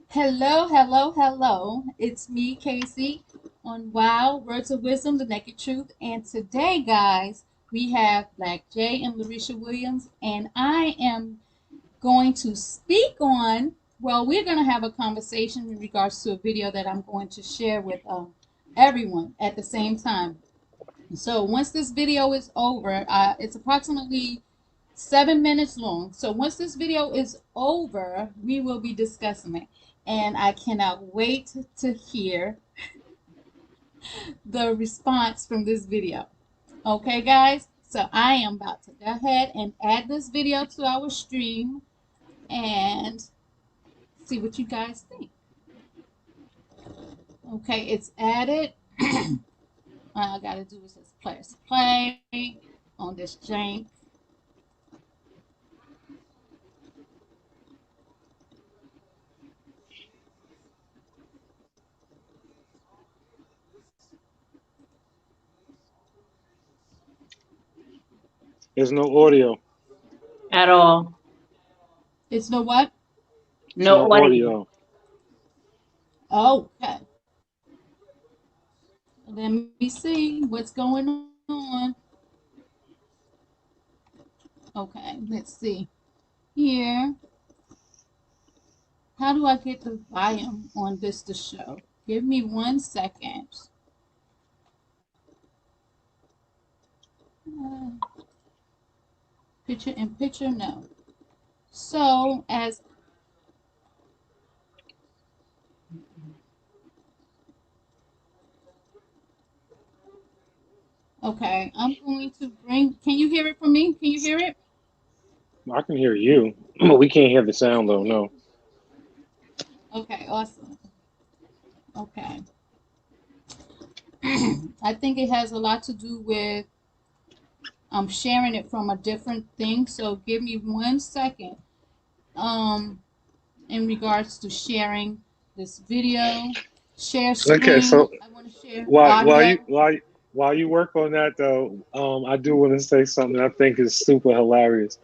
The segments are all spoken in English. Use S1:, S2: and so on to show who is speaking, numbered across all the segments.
S1: Hello, hello, hello. It's me, Casey, on Wow Words of Wisdom, the Naked Truth. And today, guys, we have Black J and Larisha Williams, and I am going to speak on. Well, we're going to have a conversation in regards to a video that I'm going to share with everyone at the same time. So once this video is over, it's approximately 7 minutes long. So once this video is over, we will be discussing it. And I cannot wait to hear the response from this video. Okay, guys? So I am about to go ahead and add this video to our stream and see what you guys think. Okay, it's added. All I gotta do is just press play on this jank.
S2: There's no audio.
S3: At all.
S1: It's no what?
S2: There's
S3: No
S2: no
S3: audio.
S2: audio.
S1: Oh, okay. Let me see what's going on. Okay, let's see. Here, how do I get the volume on this to show? Give me 1 second. Uh, picture in picture, no. So as okay, I'm going to bring. Can you hear it from me? Can you hear it?
S2: I can hear you, but we can't hear the sound though. No.
S1: Okay, awesome. Okay, I think it has a lot to do with I'm sharing it from a different thing. So give me 1 second. Um, in regards to sharing this video, share
S2: Okay,
S1: screen.
S2: so
S1: I want to share
S2: while while you
S1: audio.
S2: while while you work on that though, I do want to say something I think is super hilarious.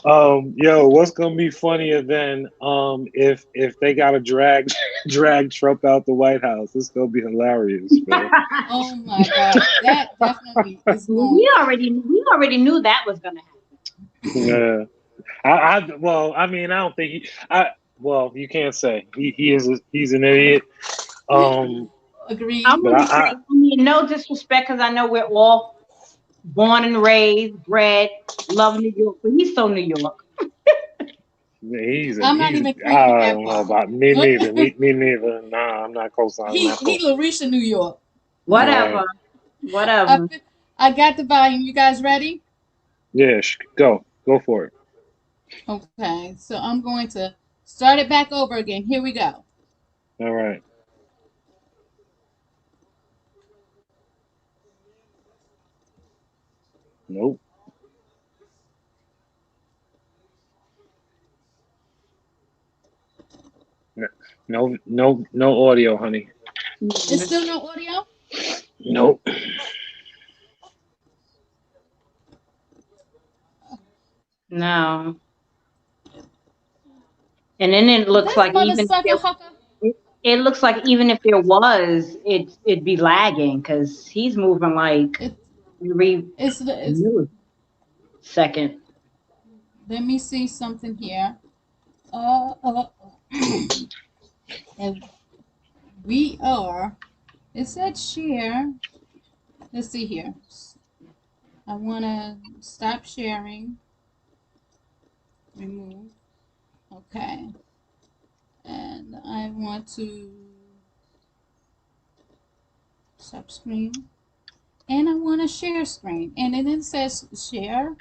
S2: Yo, what's gonna be funnier than if they gotta drag drag Trump out the White House? It's gonna be hilarious, man.
S1: Oh my God, that definitely is going
S3: we
S1: to.
S3: already knew that was gonna happen.
S2: Yeah. Well, I mean, I don't think well, you can't say he's an idiot. Um,
S3: I'm
S1: Agreed.
S2: but
S3: gonna say, I mean, no disrespect, because I know we're all born and raised, bred, love New York, but he's so New York.
S1: I'm not
S2: he's
S1: even
S2: I
S1: claiming that
S2: don't know
S1: part.
S2: about me neither. Me neither. Nah, I'm not co-signing that
S1: He
S2: part.
S1: Larisha, New York.
S2: Right.
S3: Whatever,
S1: I
S3: whatever.
S1: I got the volume. You guys ready?
S2: Yeah, go for it.
S1: Okay, so I'm going to start it back over again. Here we go.
S2: All right. Nope. No audio, honey.
S1: It's still no audio.
S2: Nope.
S3: No. And then it looks
S1: This
S3: like even if
S1: mother hucker.
S3: it looks like even if there was, it'd be lagging because he's moving like
S1: It,
S3: every
S1: it's.
S3: millisecond.
S1: Let me see something here. Uh, uh, and we are. It said share. Let's see here. I want to stop sharing. Remove. Okay. And I want to stop screen. And I want to share screen. And then it says share.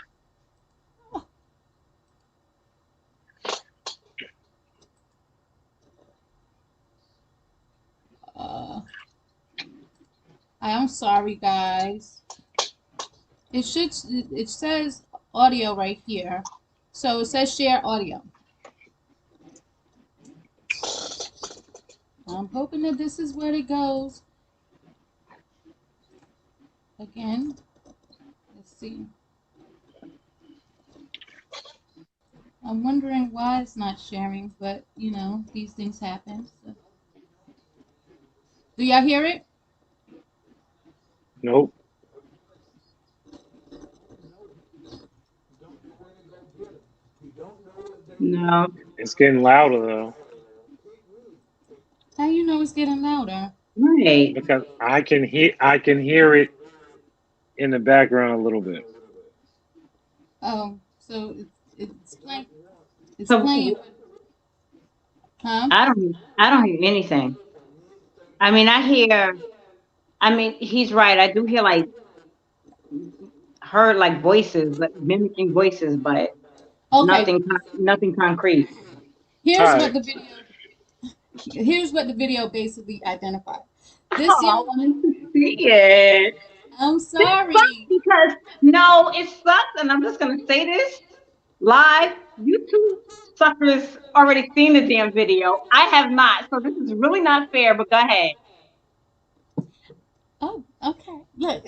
S1: Uh, I'm sorry, guys. It should. It says audio right here. So it says share audio. I'm hoping that this is where it goes. Again, let's see. I'm wondering why it's not sharing, but you know, these things happen. So. Do y'all hear it?
S2: Nope.
S3: No.
S2: It's getting louder though.
S1: How you know it's getting louder?
S3: Right.
S2: Because I can hear it in the background a little bit.
S1: Oh, so it's playing. It's playing,
S3: So
S1: huh?
S3: I don't hear anything. I mean, I mean, he's right. I do hear like heard like voices, like mimicking voices, but
S1: Okay.
S3: nothing concrete.
S2: All
S1: Here's what
S2: right.
S1: the video. Here's what the video basically identified.
S3: Oh,
S1: This
S3: I
S1: young.
S3: wanted to see it.
S1: I'm
S3: This sucks
S1: sorry.
S3: because no, it sucks, and I'm just gonna say this live. You two suckers already seen the damn video. I have not, so this is really not fair. But go ahead.
S1: Oh, okay. Look.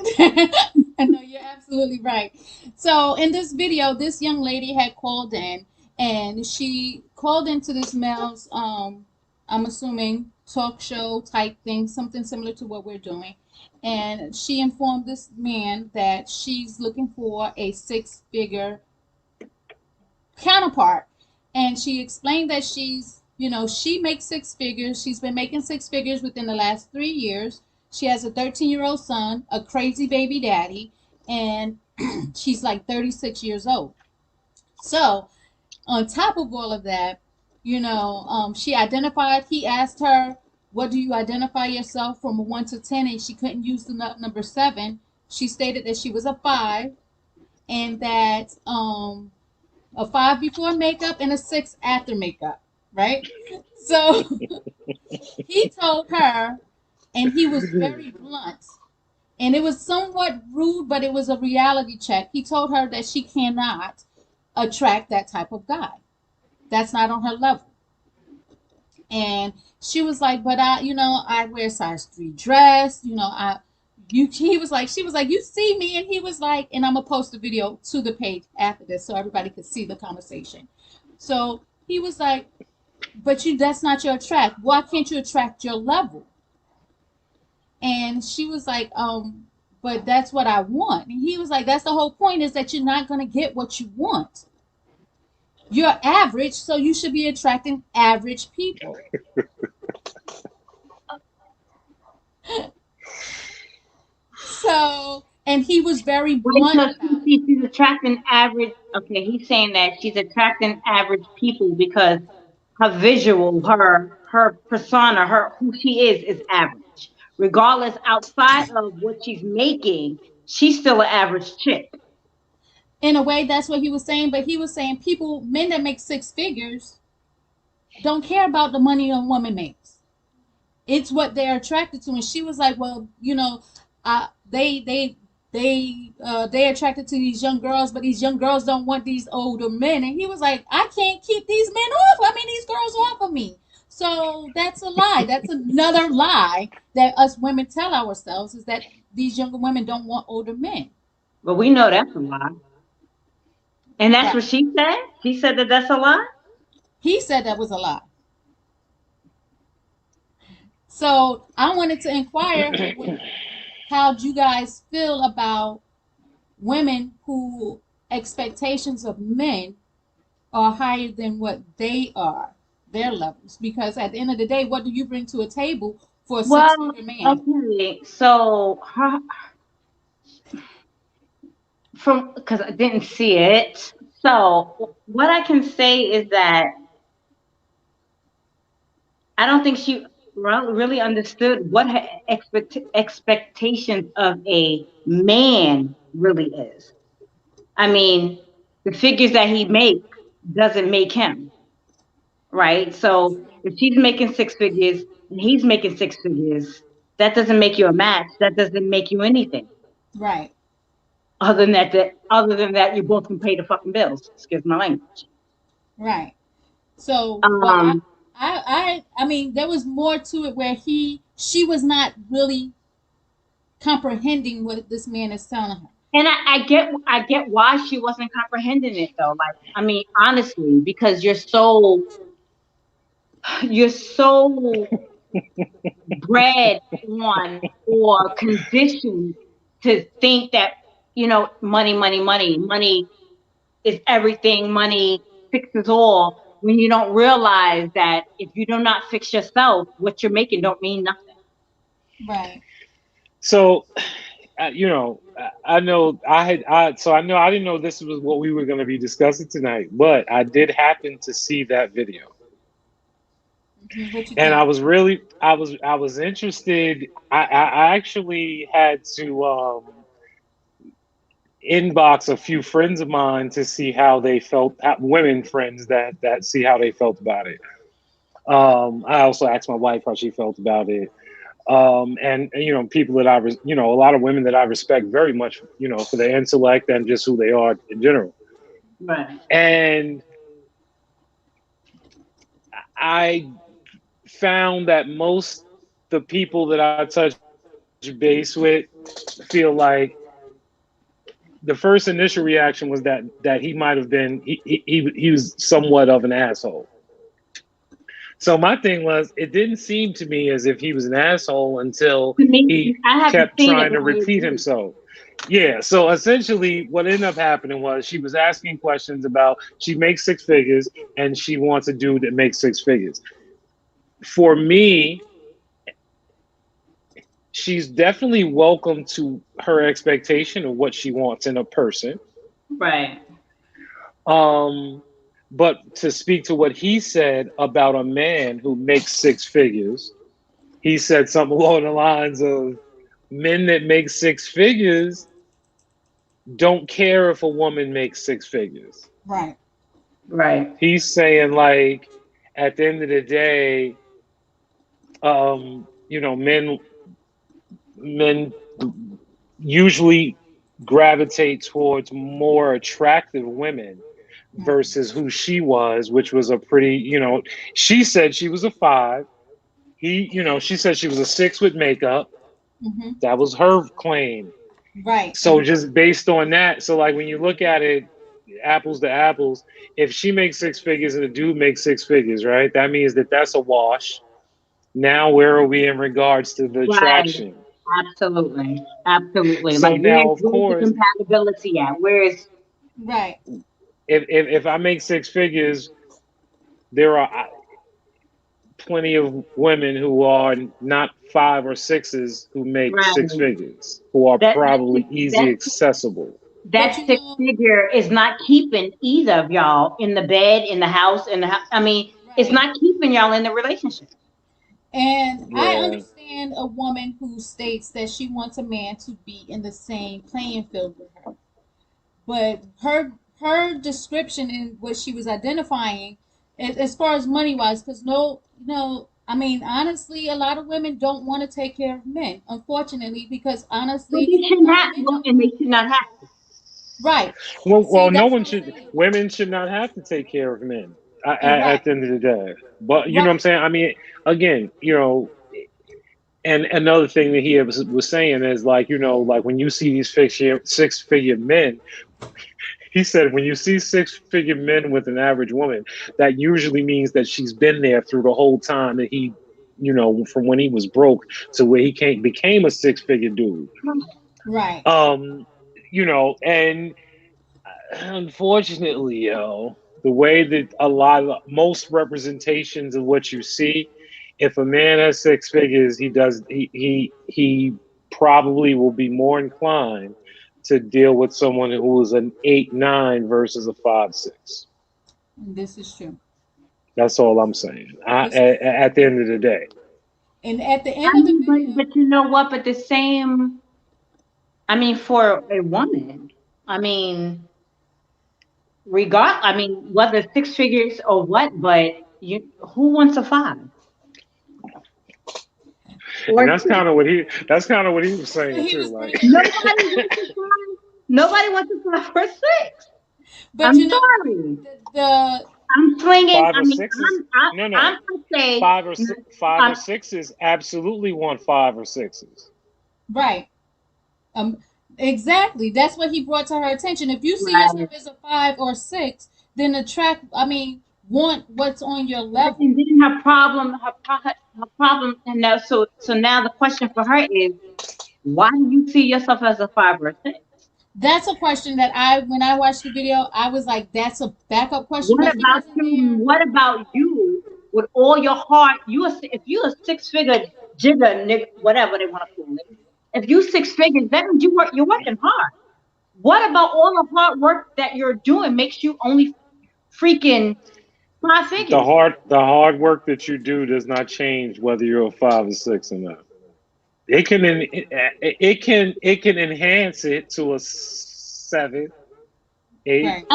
S1: I know you're absolutely right. So in this video, this young lady had called in and she called into this male's I'm assuming talk show type thing, something similar to what we're doing. And she informed this man that she's looking for a six-figure counterpart. And she explained that she makes six figures. She's been making six figures within the last 3 years. She has a 13-year-old son, a crazy baby daddy, and she's like 36 years old. So, on top of all of that, he asked her, what do you identify yourself from a 1 to 10? And she couldn't use the number 7. She stated that she was a 5 and that a 5 before makeup and a 6 after makeup, right? So he told her, and he was very blunt, and it was somewhat rude, but it was a reality check. He told her that she cannot attract that type of guy. That's not on her level. And she was like, but I wear size 3 dress, she was like, you see me, and he was like, and I'm gonna post the video to the page after this so everybody could see the conversation. So he was like, but that's not your attract. Why can't you attract your level? And she was like, but that's what I want. And he was like, that's the whole point, is that you're not gonna get what you want. You're average, so you should be attracting average people. So, and he was very
S3: Wait,
S1: blunt
S3: so
S1: about it.
S3: she's attracting average. Okay, he's saying that she's attracting average people because her visual, her persona, her who she is average. Regardless, outside of what she's making, she's still an average chick.
S1: In a way, that's what he was saying. But he was saying men that make six figures, don't care about the money a woman makes. It's what they're attracted to. And she was like, well, they attracted to these young girls, but these young girls don't want these older men. And he was like, I can't keep these men off. I mean, these girls off of me. So that's a lie. That's another lie that us women tell ourselves, is that these younger women don't want older men.
S3: But we know that's a lie. And that's
S1: Right.
S3: what she said. She said that that's a lie.
S1: He said that was a lie. So I wanted to inquire how you guys feel about women who expectations of men are higher than what they are, their levels. Because at the end of the day, what do you bring to a table for a six
S3: Well,
S1: figure man?
S3: okay. So from because I didn't see it. So what I can say is that I don't think she really understood what her expectations of a man really is. I mean, the figures that he makes doesn't make him, right? So if she's making six figures and he's making six figures, that doesn't make you a match. That doesn't make you anything.
S1: Right,
S3: Other than that, you both can pay the fucking bills. Excuse my language.
S1: right. So what
S3: Um,
S1: I mean, there was more to it where she was not really comprehending what this man is telling her.
S3: And I get why she wasn't comprehending it though. Like, I mean, honestly, because you're so bred on or conditioned to think that, money, money, money, money is everything, money fixes all, when you don't realize that if you do not fix yourself, what you're making don't mean nothing.
S1: Right.
S2: So, I know so I know I didn't know this was what we were going to be discussing tonight, but I did happen to see that video.
S1: What you
S2: And
S1: think?
S2: I was interested. I actually had to inbox a few friends of mine to see how they felt, women friends that see how they felt about it. I also asked my wife how she felt about it. And people that a lot of women that I respect very much, for their intellect and just who they are in general.
S3: Right.
S2: And I found that most the people that I touch base with feel like the first initial reaction was that he might have been he was somewhat of an asshole. So my thing was, it didn't seem to me as if he was an asshole until
S3: To me,
S2: he
S3: I haven't
S2: kept
S3: seen it,
S2: trying
S3: but
S2: to
S3: I
S2: repeat
S3: agree.
S2: himself. Yeah, so essentially what ended up happening was she was asking questions about she makes six figures and she wants a dude that makes six figures. For me, she's definitely welcome to her expectation of what she wants in a person.
S3: Right.
S2: Um, but to speak to what he said about a man who makes six figures, he said something along the lines of men that make six figures don't care if a woman makes six figures.
S1: Right.
S3: Right.
S2: He's saying, like, at the end of the day, men usually gravitate towards more attractive women versus who she was, which was a pretty, she said she was a five. She said she was a six with makeup.
S1: Mm-hmm.
S2: That was her claim.
S1: Right.
S2: So just based on that, so like when you look at it, apples to apples, if she makes six figures and the dude makes six figures, right? That means that's a wash. Now where are we in regards to the
S3: Right.
S2: attraction?
S3: Absolutely. Absolutely.
S2: So
S3: Like,
S2: now, of
S3: where's the
S2: course,
S3: compatibility at? Where's
S1: Right.
S2: if I make six figures, there are plenty of women who are not five or sixes who make six
S3: right?
S2: figures, who are
S3: That
S2: probably
S3: that
S2: easy accessible.
S1: But
S3: that six figure is not keeping either of y'all in the bed, in the house, I mean, it's
S1: right.
S3: not keeping y'all in the relationship.
S1: And I
S2: Yeah.
S1: understand a woman who states that she wants a man to be in the same playing field with her. But her description and what she was identifying, as far as money wise, because I mean, honestly, a lot of women don't want to take care of men, unfortunately, because
S3: But
S1: honestly,
S3: they
S1: a
S3: should
S1: lot of
S3: not,
S1: men
S3: well,
S1: don't.
S3: and they should not have to.
S1: Right.
S2: Well,
S1: See,
S2: no
S1: that's
S2: one
S1: what I'm
S2: should.
S1: saying.
S2: Women should not have to take care of men
S1: Right.
S2: at the end of the day. But you know what I'm
S1: Right.
S2: saying? I mean, again, and another thing that he was saying is like, like when you see these six figure men, he said when you see six figure men with an average woman, that usually means that she's been there through the whole time that he, from when he was broke to where he became a six figure dude.
S1: Right.
S2: Um, and unfortunately, the way that most representations of what you see, if a man has six figures, he probably will be more inclined to deal with someone who is an 8-9 versus a 5-6.
S1: This is true.
S2: That's all I'm saying.
S1: This is true.
S2: At the end of the day,
S1: And at the
S3: I
S1: end of the
S3: mean,
S1: video,
S3: but you know what? But the same, I mean, for a woman, I mean, I mean, whether six figures or what, but who wants a five or
S2: and
S3: a six?
S2: that's kind of what he was
S1: what
S2: saying
S1: he
S2: too.
S1: was
S2: Like,
S1: bringing up.
S3: Nobody wants a five. Nobody wants a five or a six.
S1: But
S3: I'm sorry.
S1: the
S3: I'm swinging.
S2: five
S3: I
S2: or
S3: mean,
S2: sixes?
S3: I'm
S2: No.
S3: gonna say,
S2: Five or
S3: um,
S2: sixes absolutely want five or sixes.
S1: right. Um, Exactly. That's what he brought to her attention. If you see yourself
S3: Right.
S1: as a 5 or 6, then attract. I mean, want what's on your
S3: But
S1: level.
S3: and then her problem, and now so now the question for her is, why do you see yourself as a 5 or 6?
S1: That's a question that when I watched the video, I was like, that's a backup question,
S3: What
S1: but he
S3: about
S1: wasn't
S3: you?
S1: there.
S3: What about you? With all your heart, if you a 6 figure jigger, nigga, whatever they want to call it. If you 6 figures, that means you're working hard. What about all the hard work that you're doing makes you only freaking 5 figures?
S2: The hard work that you do does not change whether you're a 5 or 6 or not. It can enhance it to a 7, 8,
S1: Right.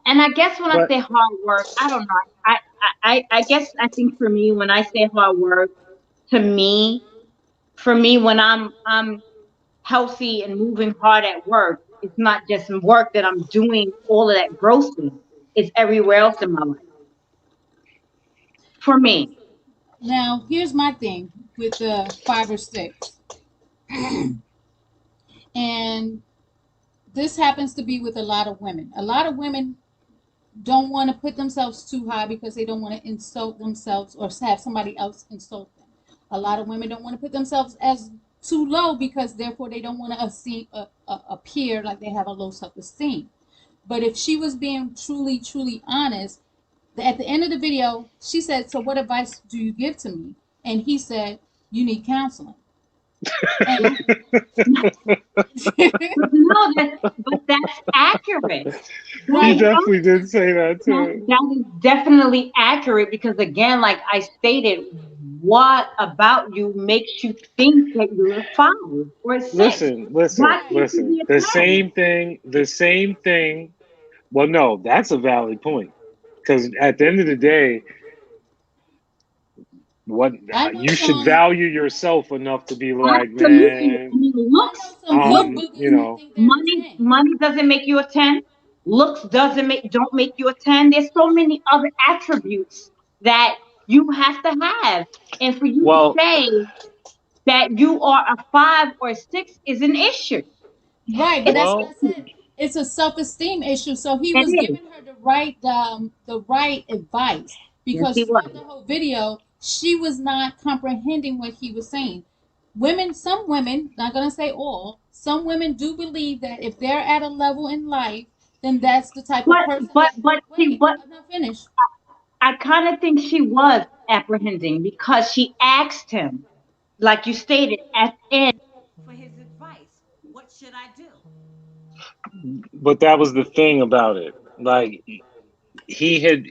S3: And I guess when I
S2: but
S3: say hard work, I don't know. I guess I think for me, when I say hard work, to me, for me, when I'm healthy and moving hard at work, it's not just work that I'm doing all of that grossing. It's everywhere else in my life. For me.
S1: Now, here's my thing with the 5 or 6, and this happens to be with a lot of women. A lot of women don't want to put themselves too high because they don't want to insult themselves or have somebody else insult them. A lot of women don't want to put themselves as too low because therefore they don't want to appear like they have a low self-esteem. But if she was being truly, truly honest, at the end of the video, she said, "So what advice do you give to me?" And he said, "You need counseling." And
S3: But no, but that's accurate. That
S2: he
S1: right,
S2: definitely did say that
S3: that
S2: too.
S3: that is definitely accurate because again, like I stated, what about you makes you think that you're a 5 or 6?
S2: Listen, listen,
S3: Why can't
S1: right,
S3: you
S2: listen.
S3: be a
S2: The
S3: 10?
S2: same thing. The same thing. Well, no, that's a valid point. Because at the end of the day, what
S1: I know
S2: you should
S1: some.
S2: value yourself enough to be like,
S3: Absolutely.
S2: man,
S3: I mean,
S1: I know
S3: looks,
S1: some
S3: look,
S1: hood
S2: you
S1: boogers that
S2: know,
S1: think they're a
S3: money,
S1: 10.
S3: money doesn't make you a 10. Looks doesn't make don't make you a 10. There's so many other attributes that you have to have. And for you to
S2: well,
S3: say that you are a 5 or 6 is an issue.
S1: Right, but
S3: It's
S1: that's what
S2: well,
S1: I said. It's a self-esteem issue. So he
S3: it
S1: was
S3: is.
S1: giving her the right advice
S3: Yes,
S1: because
S3: he was.
S1: throughout the whole video, she was not comprehending what he was saying. Women, some women, not gonna say all, some women do believe that if they're at a level in life, then that's the type of
S3: But
S1: person
S3: but
S1: that.
S3: but see
S1: Wait,
S3: what
S1: I'm not finished.
S3: I kind of think she was apprehending because she asked him, like you stated at the end, for his advice. What should I do?
S2: but that was the thing about it. Like he had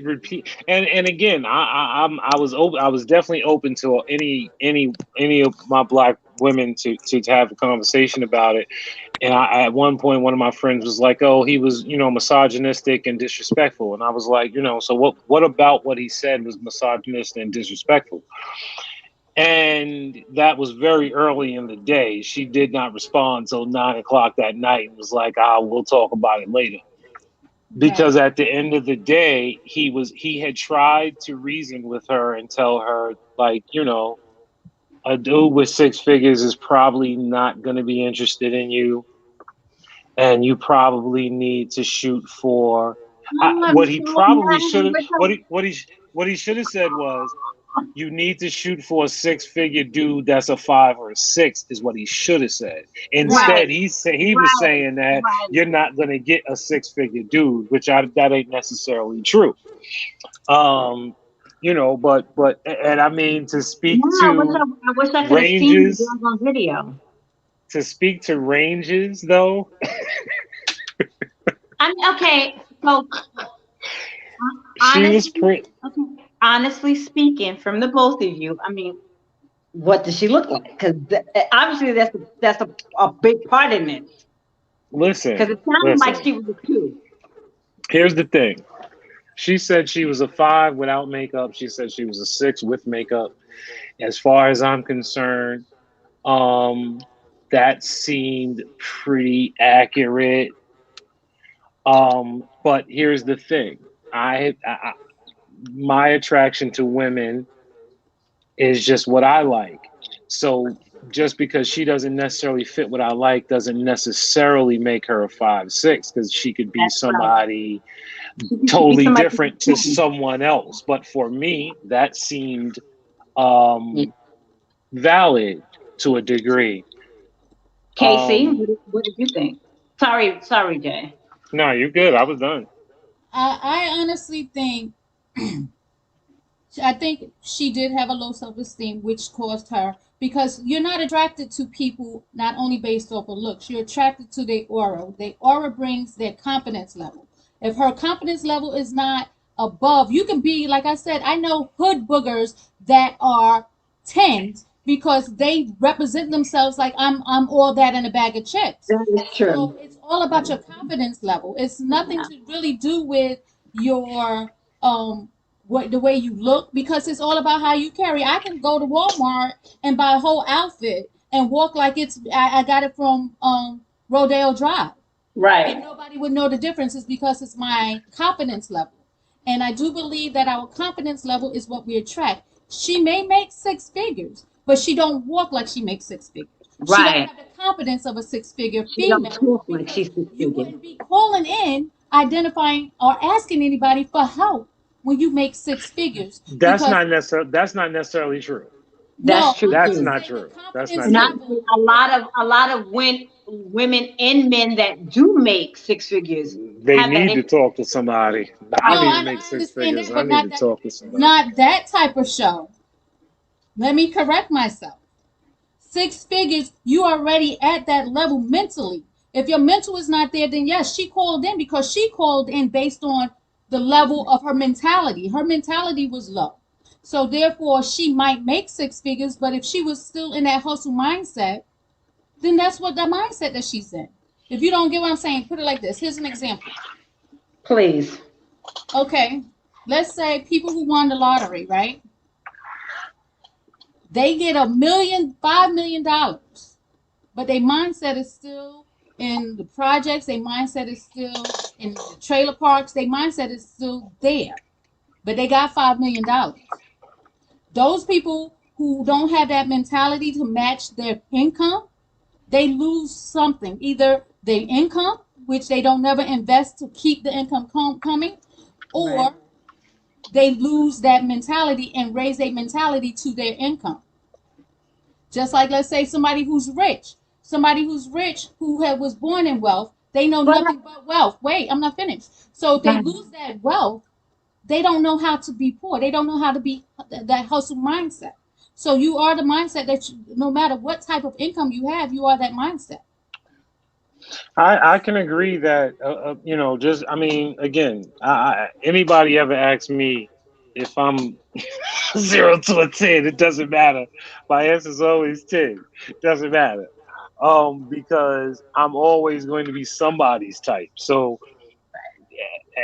S2: repeat and again, I was open. I was definitely open to any of my black women to have a conversation about it. And at one point, one of my friends was like, "Oh, he was, misogynistic and disrespectful." And I was like, so what about what he said was misogynistic and disrespectful? And that was very early in the day. She did not respond until 9 o'clock that night and was like, "Ah, we'll talk about it later."
S1: Right,
S2: Because at the end of the day, he had tried to reason with her and tell her, like, a dude with 6 figures is probably not going to be interested in you, and you probably need to shoot for
S3: Oh, I
S2: what
S3: wish
S2: he
S3: I was
S2: probably
S3: mad. I
S2: should have
S3: wish I
S2: what
S3: was.
S2: he should have said was, you need to shoot for a 6 figure dude that's a 5 or 6 is what he should have said.
S1: right.
S2: Instead,
S3: Right,
S2: he was
S3: right,
S2: saying that
S3: right.
S2: you're not going to get a 6 figure dude, which that ain't necessarily true. Um, but and I mean, to speak
S3: Yeah,
S2: to
S3: I wish I could have seen the
S2: ranges,
S3: girls on video.
S2: though,
S3: I mean, okay, so
S2: she was
S3: honestly,
S2: pretty.
S3: okay, honestly speaking, from the both of you, I mean, what does she look like? Because obviously that's a big part in this. Because
S2: Listen,
S3: it sounded like
S2: listen.
S3: she was a 2.
S2: Here's the thing. She said she was a 5 without makeup. She said she was a 6 with makeup. As far as I'm concerned, um, that seemed pretty accurate. But here's the thing. I my attraction to women is just what I like. So just because she doesn't necessarily fit what I like doesn't necessarily make her a 5'6", because she could be
S3: That's right.
S2: somebody
S3: She could be
S2: totally
S3: somebody
S2: different to
S3: different.
S2: someone else. But for me, that seemed
S3: Yeah.
S2: valid to a degree.
S3: Casey,
S2: Um,
S3: what did you think? Sorry, Jay.
S2: no, you're good. I was done.
S1: I honestly think I think she did have a low self esteem, which caused her because you're not attracted to people not only based off of looks, you're attracted to their aura. Their aura brings their confidence level. If her confidence level is not above, you can be like I said. I know hood boogers that are tens because they represent themselves like I'm all that in a bag of chips.
S3: That is true.
S1: So it's all about your confidence level. It's nothing
S3: Yeah.
S1: to really do with your what the way you look because it's all about how you carry. I can go to Walmart and buy a whole outfit and walk like I got it from Rodeo Drive. And
S3: Right.
S1: nobody would know the difference is because it's my confidence level. And I do believe that our confidence level is what we attract. She may make six figures, but she don't walk like she makes six figures. She don't
S3: Right.
S1: have the confidence of a six-figure
S3: She don't
S1: female
S3: talk like
S1: because
S3: she's six
S1: you
S3: figures.
S1: wouldn't be calling in, identifying, or asking anybody for help when you make six figures. Because
S2: That's not necessarily true.
S3: That's
S1: no,
S3: true
S1: I'm
S2: That's
S1: just
S3: too.
S2: not
S1: saying the
S2: true. That's
S1: confidence
S2: not
S3: Not
S2: true.
S1: level.
S3: a lot of women and men that do make six figures
S2: They
S3: have that
S2: need to
S3: issue.
S2: talk to somebody. I
S1: No,
S2: need to
S3: Right.
S2: make
S1: I
S2: six
S1: understand
S2: figures.
S1: that,
S2: I
S1: but
S2: need to talk to somebody.
S1: not that type of show. Let me correct myself. Six figures, you already at that level mentally. If your mental is not there, then yes, she called in because she called in based on the level of her mentality. Her mentality was low. So therefore, she might make six figures, but if she was still in that hustle mindset, then that's what the mindset that she's in. If you don't get what I'm saying, put it like this. Here's an example.
S3: Please.
S1: Okay, let's say people who won the lottery, right? They get $5 million, but their mindset is still in the projects. Their mindset is still in the trailer parks. Their mindset is still there, but they got $5 million. Those people who don't have that mentality to match their income, they lose something. Either their income, which they don't never invest to keep the income coming,
S3: Right.
S1: or they lose that mentality and raise their mentality to their income. Just like let's say somebody who's rich who was born in wealth, they know
S3: But
S1: nothing but wealth. Wait, I'm not finished. So if they lose that wealth, they don't know how to be poor. They don't know how to be that hustle mindset. So you are the mindset that no matter what type of income you have, you are that mindset.
S2: I can agree that just I mean again, anybody ever asks me if I'm 0 to 10, it doesn't matter. My answer is always 10. It doesn't matter. Because I'm always going to be somebody's type. So,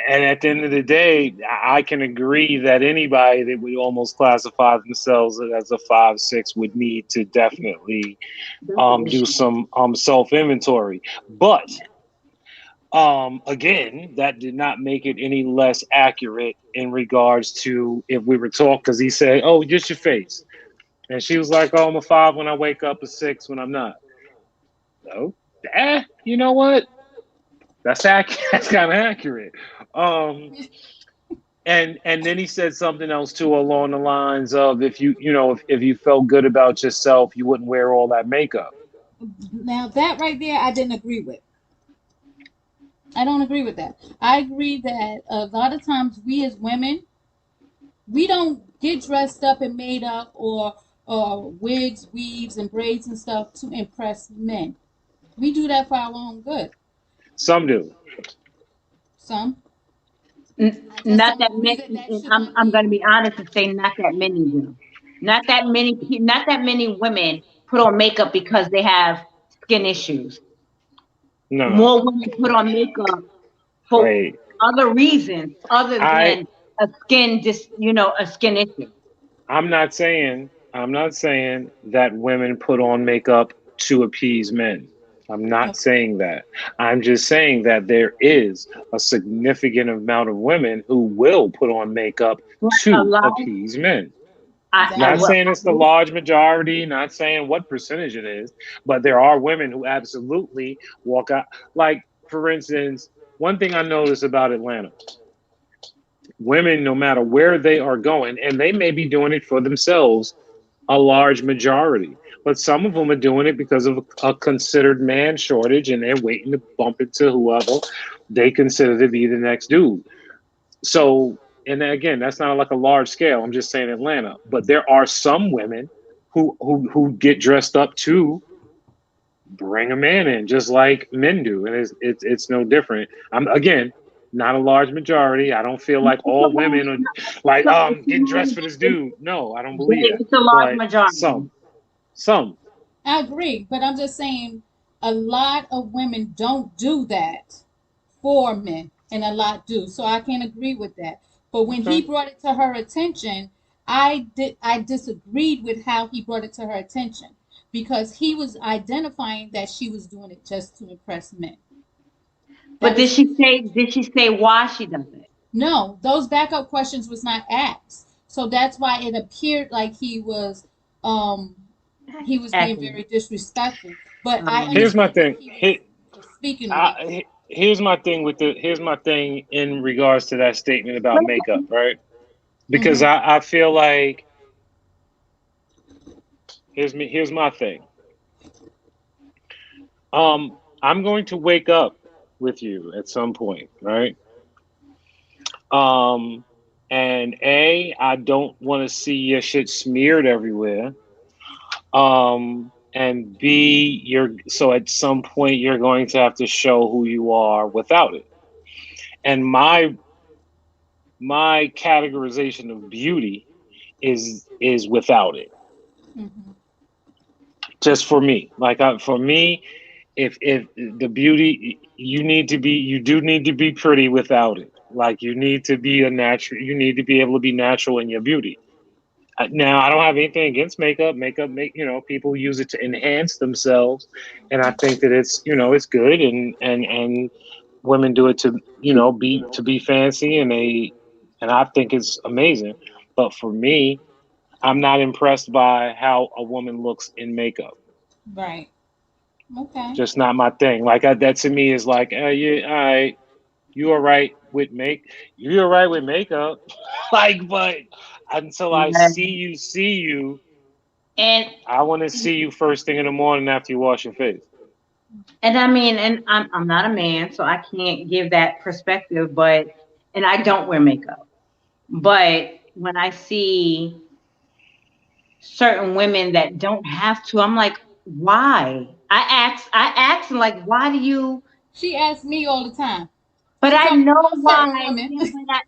S2: and at the end of the day, I can agree that anybody that would almost classify themselves as a 5'6" would need to definitely
S3: that's the
S2: do
S3: issue.
S2: some self inventory. But again, that did not make it any less accurate in regards to if we were talking, because he said, "Oh, just your face," and she was like, "Oh, I'm a 5 when I wake up, a 6 when I'm not." No, you know what? That's accurate. That's kind of accurate. Um, and then he said something else too along the lines of if you felt good about yourself, you wouldn't wear all that makeup.
S1: Now that right there, I didn't agree with. I don't agree with that. I agree that a lot of times we as women, we don't get dressed up and made up or wigs, weaves, and braids and stuff to impress men. We do that for our own good.
S2: Some do.
S1: Some. I just
S3: Not
S1: don't
S3: that
S1: believe
S3: many.
S1: that that
S3: And
S1: should
S3: I'm
S1: not
S3: I'm
S1: be.
S3: going to be honest and say not that many do. Not that many women put on makeup because they have skin issues.
S2: No, no.
S3: More women put on makeup for
S2: Wait.
S3: other reasons other
S2: I
S3: than a skin issue.
S2: I'm not saying that women put on makeup to appease men. I'm not
S1: Okay.
S2: saying that. I'm just saying that there is a significant amount of women who will put on makeup
S3: But a
S2: to
S3: lot
S2: appease men. Not
S3: Well,
S2: saying it's the large majority, not saying what percentage it is, but there are women who absolutely walk out. Like, for instance, one thing I notice about Atlanta, women, no matter where they are going, and they may be doing it for themselves, a large majority, but some of them are doing it because of a considered man shortage and they're waiting to bump into whoever they consider to be the next dude. So, and again, that's not like a large scale. I'm just saying Atlanta, but there are some women who get dressed up to bring a man in, just like men do, and it's no different. I'm again not a large majority. I don't feel like all women are like, oh, I'm getting dressed for this dude. No, I don't believe that.
S3: it's a large
S2: But
S3: majority.
S2: some,
S1: I agree, but I'm just saying a lot of women don't do that for men, and a lot do. So I can agree with that. But when he
S2: okay.
S1: brought it to her attention, I disagreed with how he brought it to her attention because he was identifying that she was doing it just to impress men. That
S3: But
S1: was his.
S3: did she say why she does it?
S1: No, those backup questions was not asked. So that's why it appeared like um he was being
S3: Acting.
S1: very disrespectful. But I
S2: Here's my
S1: understood what
S2: thing.
S1: he was speaking on.
S2: Here's my thing with the here's my thing in regards to that statement about makeup, right? Because
S1: Hmm.
S2: I feel like here's my thing. I'm going to wake up with you at some point, right? Um, and I don't want to see your shit smeared everywhere. And B, so at some point you're going to have to show who you are without it. And my categorization of beauty is without it.
S1: Hmm.
S2: Just for me, like for me, if the beauty, you do need to be pretty without it. Like you need to be a natural. You need to be able to be natural in your beauty. Now, I don't have anything against makeup. Makeup, people use it to enhance themselves, and I think that it's good, and women do it to be fancy, and I think it's amazing. But for me, I'm not impressed by how a woman looks in makeup.
S1: Right. Okay.
S2: Just not my thing. Like that to me is like, you all right, you all right with you're all right with makeup, like, but until I see you,
S3: And
S2: I want to see you first thing in the morning after you wash your face.
S3: I mean, and I'm not a man, so I can't give that perspective, but and I don't wear makeup. But when I see certain women that don't have to, I'm like, why? I ask them like, why do you?
S1: She asks me all the time.
S3: But
S1: She
S3: I
S1: told me
S3: know
S1: about
S3: why,
S1: certain women.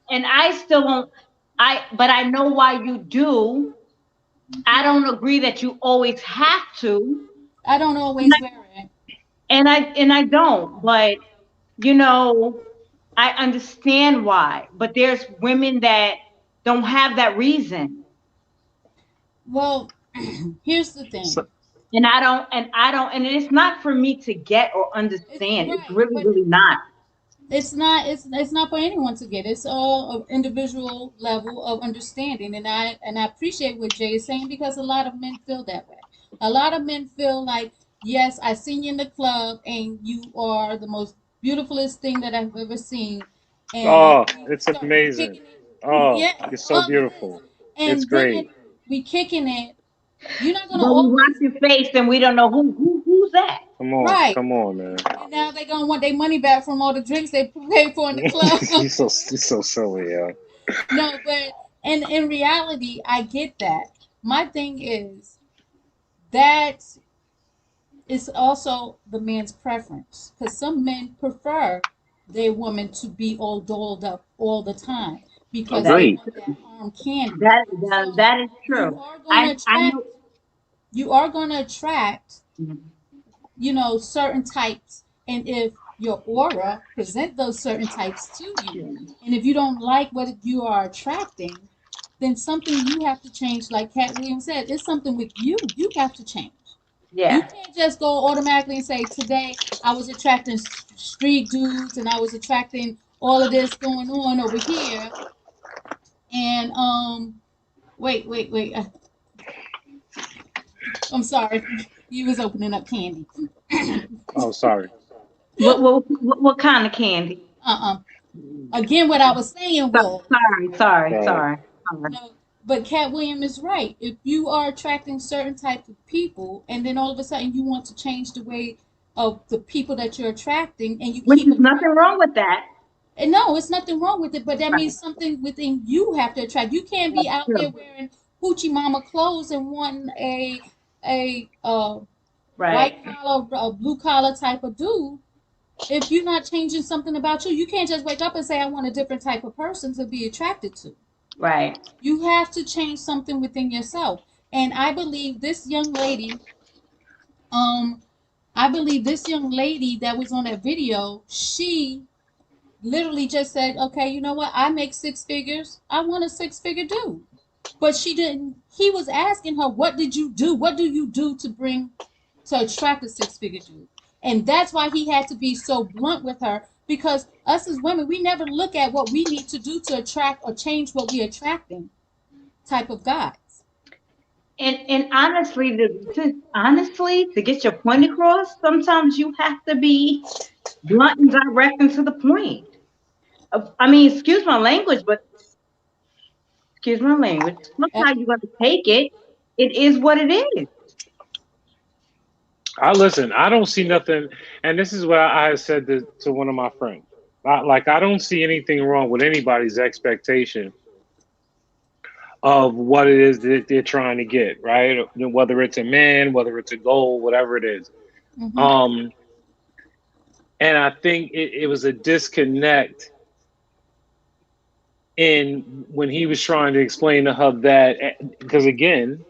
S3: and I still won't. But I know why you do. I don't agree that you always have to,
S1: I don't
S3: and
S1: always wear it.
S3: I don't. But you know, I understand why. But there's women that don't have that reason,
S1: Well, here's the thing.
S2: So,
S3: and it's not for me to get or
S1: It's
S3: understand. It's
S1: right,
S3: really,
S1: but
S3: really not.
S1: it's not for anyone to get. It's all an individual level of understanding, and I appreciate what Jay is saying because a lot of men feel that way. A lot of men feel like, yes, I seen you in the club, and you are the most beautifulest thing that I've ever seen, and
S2: oh,
S1: we
S2: it's
S1: start
S2: amazing.
S1: kicking it.
S2: Oh,
S1: Yeah,
S2: it's so
S1: all it is,
S2: beautiful. It's
S1: and then
S2: great.
S1: we kicking it. You're not gonna
S3: But we watch
S1: always
S3: your face, and we don't know who's that.
S1: right.
S2: Come on, man.
S1: And now they gonna want their money back from all the drinks they paid for in the club.
S2: He's so silly, yeah.
S1: No, but and in reality, I get that. My thing is that is also the man's preference because some men prefer their woman to be all dolled up all the time because
S3: That
S1: they
S3: is
S2: Agreed.
S1: want that arm candy. So
S3: that is
S1: you
S3: true.
S1: are gonna
S3: I
S1: attract
S3: know.
S1: you are gonna attract certain types, and if your aura present those certain types to you, and if you don't like what you are attracting, then something you have to change. Like Cat Williams said, it's something with you have to change. You
S3: Yeah.
S1: can't just go automatically and say, today I was attracting street dudes and I was attracting all of this going on over here, and Wait. I'm sorry. You was opening up candy.
S2: Oh, sorry.
S3: What kind of candy?
S1: Uh-uh. Again, what I was saying was,
S2: Right.
S3: Sorry.
S1: no, but Cat William is right. If you are attracting certain type of people, and then all of a sudden you want to change the way of the people that you're attracting, and you
S3: Which
S1: keep
S3: is nothing
S1: attracting,
S3: wrong with that.
S1: and no, it's nothing wrong with it, but that
S3: Right.
S1: means something within you have to attract. You can't be
S3: That's
S1: out there
S3: true.
S1: wearing hoochie mama clothes and wanting a
S3: Right.
S1: white collar, a blue collar type of dude. If you're not changing something about you, you can't just wake up and say, I want a different type of person to be attracted to.
S3: Right.
S1: You have to change something within yourself. And I believe this young lady, um, I believe this young lady that was on that video, she literally just said, okay, you know what? I make six figures. I want a six-figure dude. But she didn't, he was asking her, what did you do? What do you do to attract a six-figure dude? And that's why he had to be so blunt with her, because us as women, we never look at what we need to do to attract or change what we're attracting type of guys.
S3: And honestly, to get your point across, sometimes you have to be blunt and direct and to the point. I mean, excuse my language. Look how you got to take it. It is what it is.
S2: I listen. I don't see nothing, and this is what I said to one of my friends. I don't see anything wrong with anybody's expectation of what it is that they're trying to get, right? Whether it's a man, whether it's a goal, whatever it is.
S1: Mm-hmm.
S2: Um, and I think it was a disconnect in when he was trying to explain to her that, because again,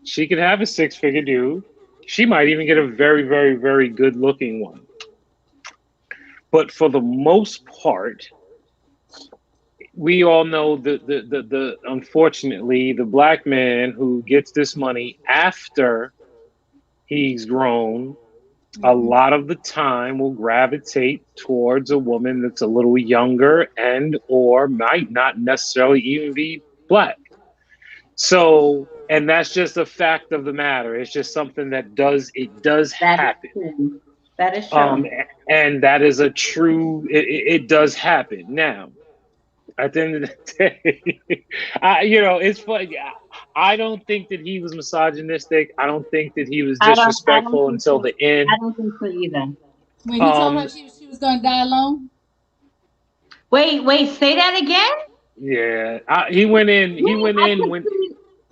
S2: she could have a six-figure dude. She might even get a very, very, very good-looking one. But for the most part, we all know the unfortunately the black man who gets this money after he's grown a
S1: Mm-hmm.
S2: lot of the time will gravitate towards a woman that's a little younger and or might not necessarily even be black. So, and that's just a fact of the matter. It's just something that does
S3: That is
S2: happen.
S3: true. That is
S2: Um,
S3: true.
S2: and that is a true. It does happen. Now, at the end of the day, it's funny. I don't think that he was misogynistic. I don't think that he was
S3: I don't
S2: disrespectful
S3: think
S2: until
S3: so.
S2: the end.
S3: I don't think so either.
S1: When he told her
S2: Um,
S1: she was going to die alone.
S3: Wait, say that again?
S2: yeah, he went in. He
S3: Wait,
S2: went in when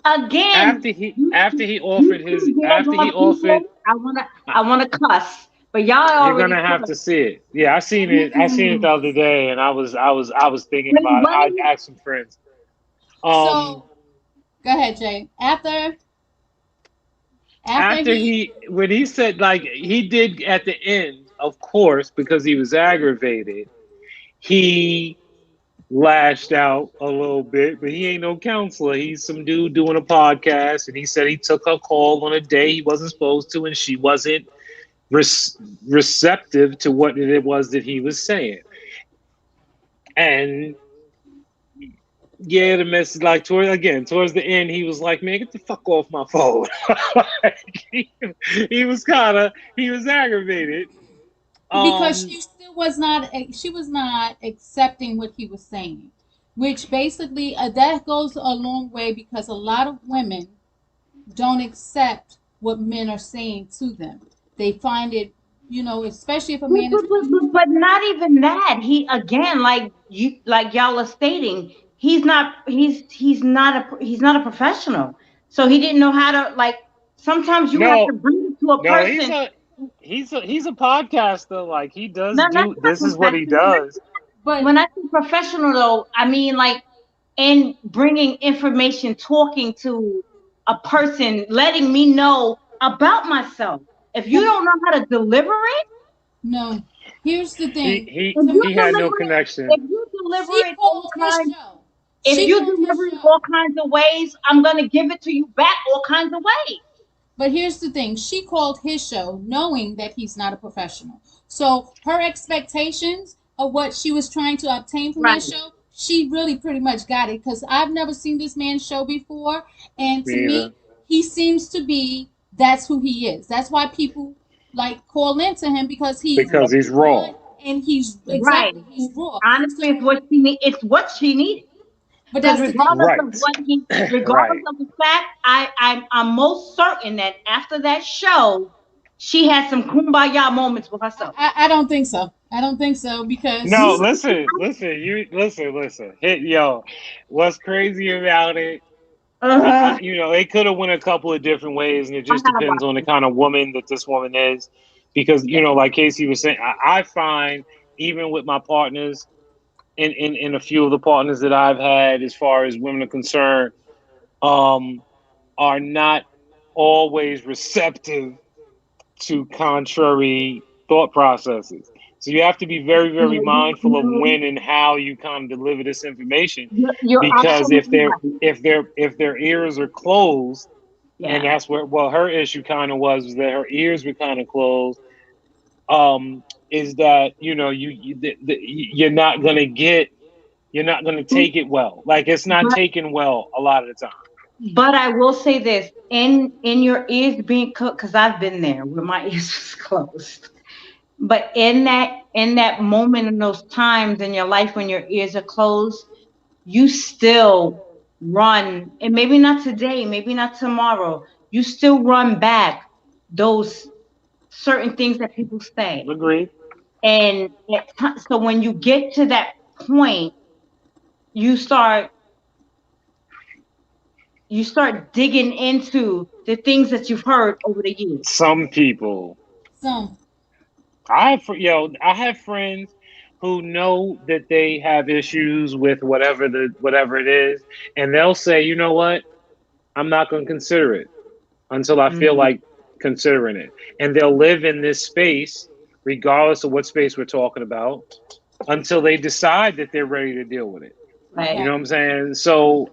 S3: again,
S2: after he offered
S3: you
S2: his
S3: two
S2: after he
S3: daggone
S2: offered.
S3: people. I wanna cuss, but y'all
S2: You're
S3: already
S2: gonna have
S3: cussed.
S2: to see it. Yeah, I seen it. I seen it the
S3: Mm-mm.
S2: other day, and I was thinking
S3: Wait,
S2: about it.
S3: what
S2: I
S3: is it?
S2: asked some friends. Um,
S1: So go ahead, Jay. After
S2: after
S1: he
S2: when he said like he did at the end, of course, because he was aggravated, he lashed out a little bit, but he ain't no counselor. He's some dude doing a podcast, and he said he took her call on a day he wasn't supposed to, and she wasn't receptive to what it was that he was saying. And yeah, the message towards the end, he was like, "Man, get the fuck off my phone." Like, he was aggravated.
S1: because
S2: Um,
S1: she was not accepting what he was saying, which basically that goes a long way because a lot of women don't accept what men are saying to them. They find it, especially if a man is pushing.
S3: But not even that. He again, like y'all are stating, he's not a professional. So he didn't know how to like. Sometimes you have
S2: no,
S3: to bring it to a
S2: no,
S3: person.
S2: he's a podcaster. Like he does
S3: No, that's
S2: do
S3: not
S2: this is what he
S3: professional.
S2: does.
S1: But
S3: When I say professional, though, I mean like in bringing information, talking to a person, letting me know about myself. If you
S1: but
S3: don't know how to deliver it,
S1: no, here's the
S2: He
S1: thing.
S2: he
S3: if
S1: To
S3: you
S2: he
S1: me,
S2: had no
S3: deliver it, if
S2: connection.
S3: you deliver
S1: she
S3: it all
S1: called his
S3: kinds,
S1: show.
S3: if
S1: She
S3: you
S1: called his
S3: deliver it
S1: show.
S3: all kinds of ways, I'm gonna give it to you back all kinds of ways.
S1: But here's the thing, she called his show knowing that he's not a professional. So her expectations of what she was trying to obtain from that
S3: Right.
S1: show, she really pretty much got it because I've never seen this man's show before, and to
S2: Me either.
S1: me, he seems to be that's who he is. That's why people like call into him because he's
S2: Because he's raw.
S1: blunt and he's
S3: Right.
S1: exactly he's raw.
S3: Honestly,
S1: So,
S3: it's what she need. It's what she needed.
S1: but
S3: Because
S1: that's the thing.
S3: regardless
S2: Right.
S3: of what he, regardless
S2: Right.
S3: of the fact, I'm most certain that after that show, she had some kumbaya moments with herself.
S1: I don't think so. I don't think so because
S2: No, listen. Hit yo. What's crazy about it?
S3: Uh-huh.
S2: It could have went a couple of different ways, and it
S3: I
S2: just
S3: gotta
S2: depends
S3: watch
S2: on the
S3: it.
S2: kind of woman that this woman is. Because like Casey was saying, I find even with my partners, in a few of the partners that I've had, as far as women are concerned, um, are not always receptive to contrary thought processes. So you have to be very, very
S3: You,
S2: mindful of
S3: you,
S2: when and how you kind of deliver this information,
S3: you're
S2: because
S3: absolutely right.
S2: if their ears are closed, and
S3: Yeah.
S2: that's where, well, her issue kind of was that her ears were kind of closed. Is that you're not gonna get, you're not gonna take it well. Like, it's not
S3: But
S2: taken well a lot of the time.
S3: but I will say this, in your ears being cooked, because I've been there where my ears was closed. But in that moment, in those times in your life when your ears are closed, you still run, and maybe not today, maybe not tomorrow, you still run back those certain things that people say.
S2: Agreed.
S3: And so when you get to that point, you start you start digging into the things that you've heard over the years.
S2: Some people,
S1: some
S2: I have friends who know that they have issues with whatever it is, and they'll say, you know what, I'm not going to consider it until I feel
S3: Mm,
S2: like considering it, and they'll live in this space, regardless of what space we're talking about, until they decide that they're ready to deal with it. You
S3: right.
S2: know
S1: right.
S2: what I'm saying? So,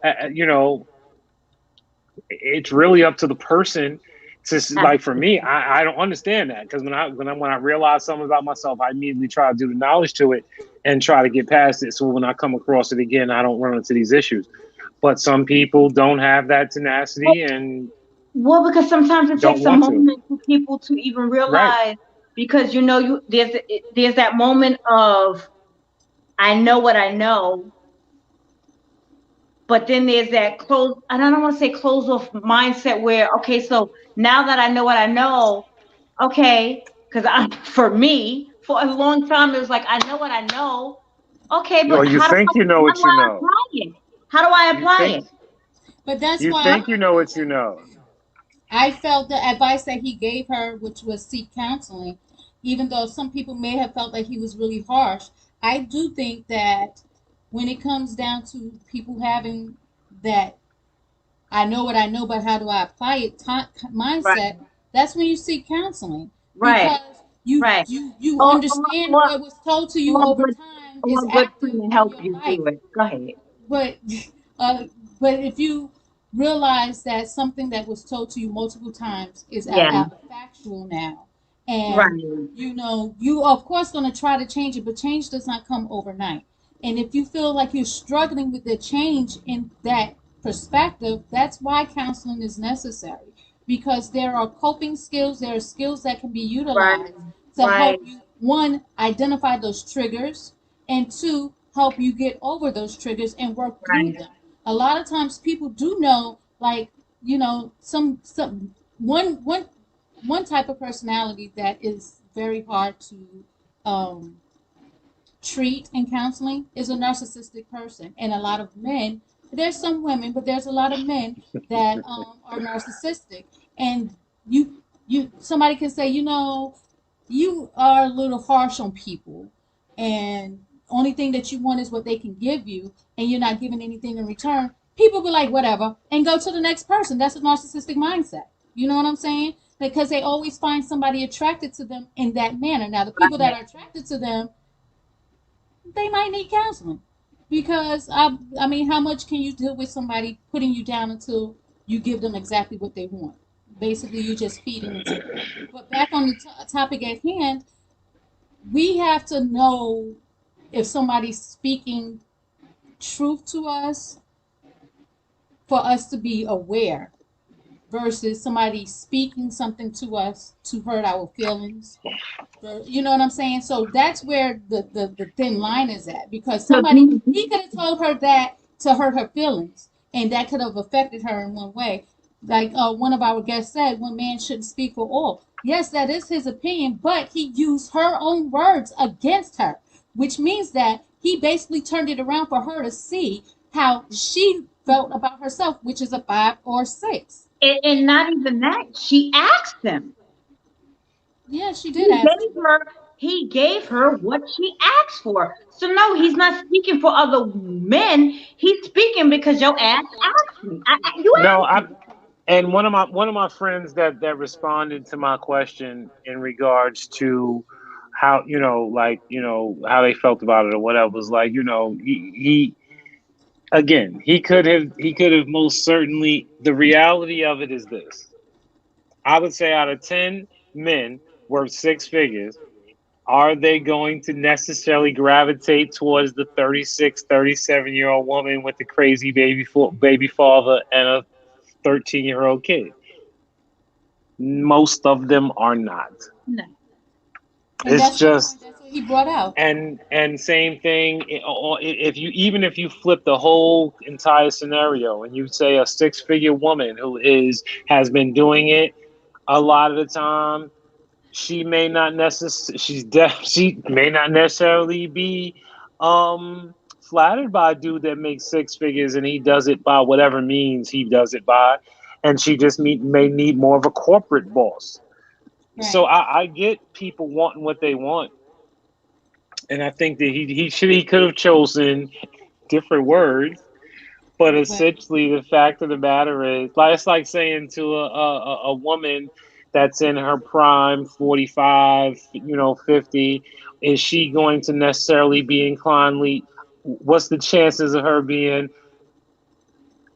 S2: it's really up to the person to, like, for me,
S3: Absolutely.
S2: I don't understand that, because when I realize something about myself, I immediately try to do the knowledge to it and try to get past it, so when I come across it again, I don't run into these issues. But some people don't have that tenacity and
S3: Well, because sometimes it
S2: don't
S3: takes a
S2: want to.
S3: moment for people to even
S2: Right.
S3: realize, because there's that moment of I know what I know, but then there's that close, and I don't want to say close off mindset where, okay, so now that I know what I know, okay, because I for me for a long time it was like I know what I know, okay, but
S2: Or you think you know
S3: how
S2: what
S3: do
S2: you
S3: I
S2: know.
S3: apply it? How do I
S2: You
S3: apply
S2: think
S3: it?
S1: But that's
S2: you
S1: why
S2: think you know what you know.
S1: I felt the advice that he gave her, which was seek counseling, even though some people may have felt that he was really harsh. I do think that when it comes down to people having that I know what I know, but how do I apply it
S3: Right,
S1: mindset, that's when you seek counseling
S3: right,
S1: because you
S3: right.
S1: you you
S3: Or,
S1: understand
S3: or,
S1: what was told to you
S3: or a
S1: over
S3: good
S1: time
S3: or
S1: is
S3: a good
S1: active
S3: friend to
S1: in
S3: help
S1: your
S3: you
S1: life.
S3: through it. Go ahead.
S1: But uh, but if you realize that something that was told to you multiple times is
S3: Yeah,
S1: factual now, and
S3: right,
S1: you of course going to try to change it, but change does not come overnight. And if you feel like you're struggling with the change in that perspective, that's why counseling is necessary because there are coping skills, there are skills that can be
S3: right,
S1: utilized to
S3: right,
S1: help you one identify those triggers and two help you get over those triggers and work through
S3: right,
S1: them. A lot of times people do know like some one type of personality that is very hard to um, treat in counseling is a narcissistic person. And a lot of men, there's some women, but there's a lot of men that are narcissistic. And somebody can say, you are a little harsh on people, and only thing that you want is what they can give you, and you're not giving anything in return. People be like, whatever, and go to the next person. That's a narcissistic mindset. You know what I'm saying? Because they always find somebody attracted to them in that manner. Now, the people that
S3: right.
S1: are attracted to them, they might need counseling because I mean, how much can you deal with somebody putting you down until you give them exactly what they want? Basically, you're just feeding into them. But back on the topic at hand, we have to know if somebody's speaking truth to us for us to be aware versus somebody speaking something to us to hurt our feelings. You know what I'm saying? So that's where the thin line is at, because
S3: So
S1: somebody, he could have told her that to hurt her feelings, and that could have affected her in one way. Like one of our guests said, one man shouldn't speak for all. Yes, that is his opinion, but he used her own words against her, which means that he basically turned it around for her to see how she felt about herself, which is a 5 or 6.
S3: and not even that, she asked him.
S1: Yeah, she
S3: He
S1: did ask.
S3: gave her he gave her what she asked for. So no, he's not speaking for other men. He's speaking because your ass asked me. You
S2: No,
S3: asked
S2: I
S3: me.
S2: and one of my friends that responded to my question in regards to how like how they felt about it or whatever was like he again he could have most certainly. The reality of it is this: I would say out of 10 men worth 6 figures, are they going to necessarily gravitate towards the 36, 37-year-old woman with the crazy baby father and a 13-year-old kid? Most of them are not.
S3: No.
S1: And
S2: It's
S1: that's the
S2: just
S1: point. That's what he brought out.
S2: and same thing. If you even if you flip the whole entire scenario and you say a 6-figure woman who is has been doing it a lot of the time, she may not necessarily be flattered by a dude that makes 6 figures and he does it by whatever means he does it by, and she just may need more of a corporate boss. So
S1: Right.
S2: I get people wanting what they want, and I think that he could have chosen different words. But
S1: But
S2: essentially, the fact of the matter is, like it's like saying to a woman that's in her prime, 45, 50, is she going to necessarily be inclined? What's the chances of her being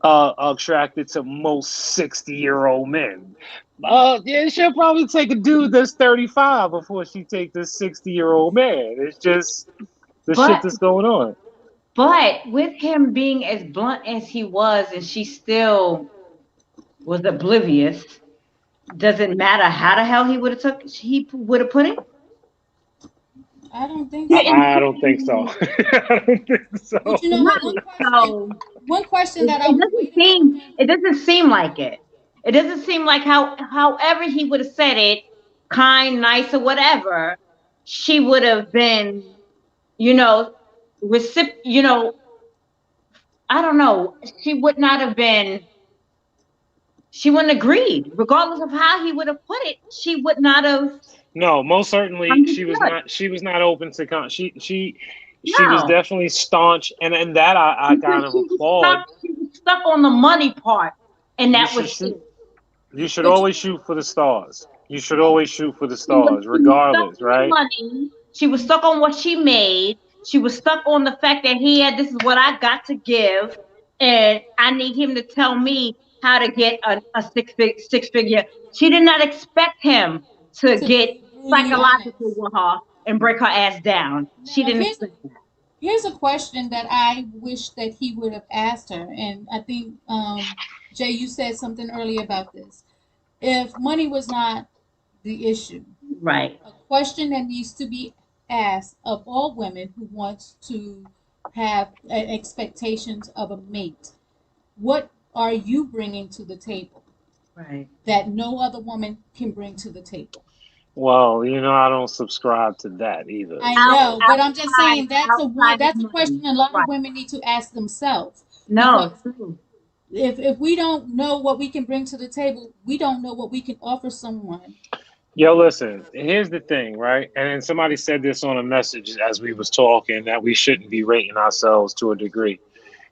S2: attracted to most 60-year-old men? Yeah, she'll probably take a dude that's 35 before she take this 60-year-old man. It's just the shit
S3: But
S2: that's going on.
S3: with him being as blunt as he was, and she still was oblivious, doesn't matter how the hell he would have put it.
S1: I don't think
S3: You're
S1: so.
S2: I don't think so.
S3: in,
S2: I don't think
S1: But
S2: so.
S1: you know what?
S3: right. So
S1: One question that I
S3: it
S1: was
S3: doesn't
S1: waiting for
S3: seem
S1: him.
S3: it doesn't seem like it. It doesn't seem like however he would have said it, kind, nice, or whatever, she would have been, you know, you know, I don't know. She would not have been. She wouldn't have agreed, regardless of how he would have put it. She would not have
S2: No, most certainly she was
S3: understood.
S2: not. She was not open to she was
S3: No,
S2: definitely staunch, and that I kind
S3: because
S2: of applaud.
S3: She was stuck on the money part, and
S2: You
S3: that
S2: should
S3: was
S2: shoot.
S3: it.
S2: You should
S1: But you
S2: always
S1: know,
S2: shoot for the stars. You should
S1: right.
S2: always shoot for the stars,
S3: She was stuck
S2: regardless,
S3: on the
S2: right?
S3: money. She was stuck on what she made. She was stuck on the fact that this is what I got to give, and I need him to tell me how to get a six figure. She did not expect him to
S1: To
S3: get
S1: be brutally
S3: psychological
S1: honest.
S3: with her and break her ass down. She
S1: Now
S3: didn't expect that.
S1: here's a question that I wish that he would have asked her, and I think Jay, you said something earlier about this. If money was not the issue,
S3: Right.
S1: a question that needs to be asked of all women who wants to have expectations of a mate: what are you bringing to the table
S3: Right.
S1: that no other woman can bring to the table?
S2: Well, I don't subscribe to that either.
S1: I
S3: Out,
S1: know, but I'm just saying that's
S3: outside of
S1: that's a
S3: money.
S1: question a lot of
S3: Right.
S1: women need to ask themselves,
S3: No,
S1: because
S3: true.
S1: if we don't know what we can bring to the table, we don't know what we can offer someone.
S2: Yo, listen, here's the thing, right? And somebody said this on a message as we was talking, that we shouldn't be rating ourselves to a degree.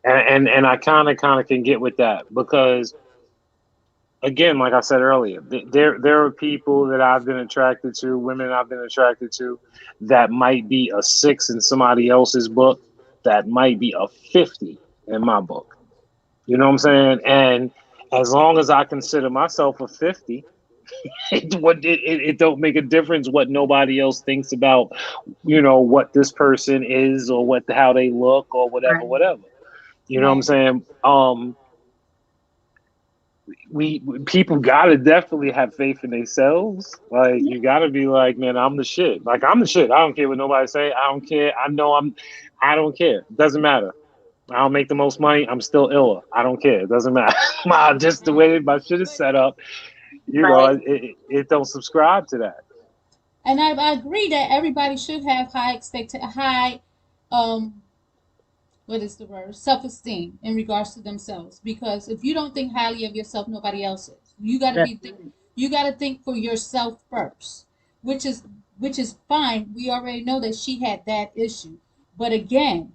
S2: And I kind of can get with that, because again, like I said earlier, there are people that I've been attracted to, women I've been attracted to, that might be a 6 in somebody else's book, that might be a 50 in my book. You know what I'm saying? And as long as I consider myself a 50, it don't make a difference what nobody else thinks about, what this person is, or how they look, or whatever,
S3: Right.
S2: whatever. You know what I'm
S1: Right.
S2: saying? We people gotta definitely have faith in themselves. Like you gotta be like, man, I'm the shit. Like I'm the shit. I don't care what nobody say. I don't care. I know I'm. I don't care. Doesn't matter. I don't make the most money. I'm still iller. I don't care. It doesn't matter. Just the way my shit is
S1: But
S2: set up,
S3: Right.
S2: it don't subscribe to that.
S1: and I agree that everybody should have high um what is the word, self-esteem in regards to themselves, because if you don't think highly of yourself, nobody else is.
S3: Definitely.
S1: You got to think for yourself first, which is fine. We already know that she had that issue, but again,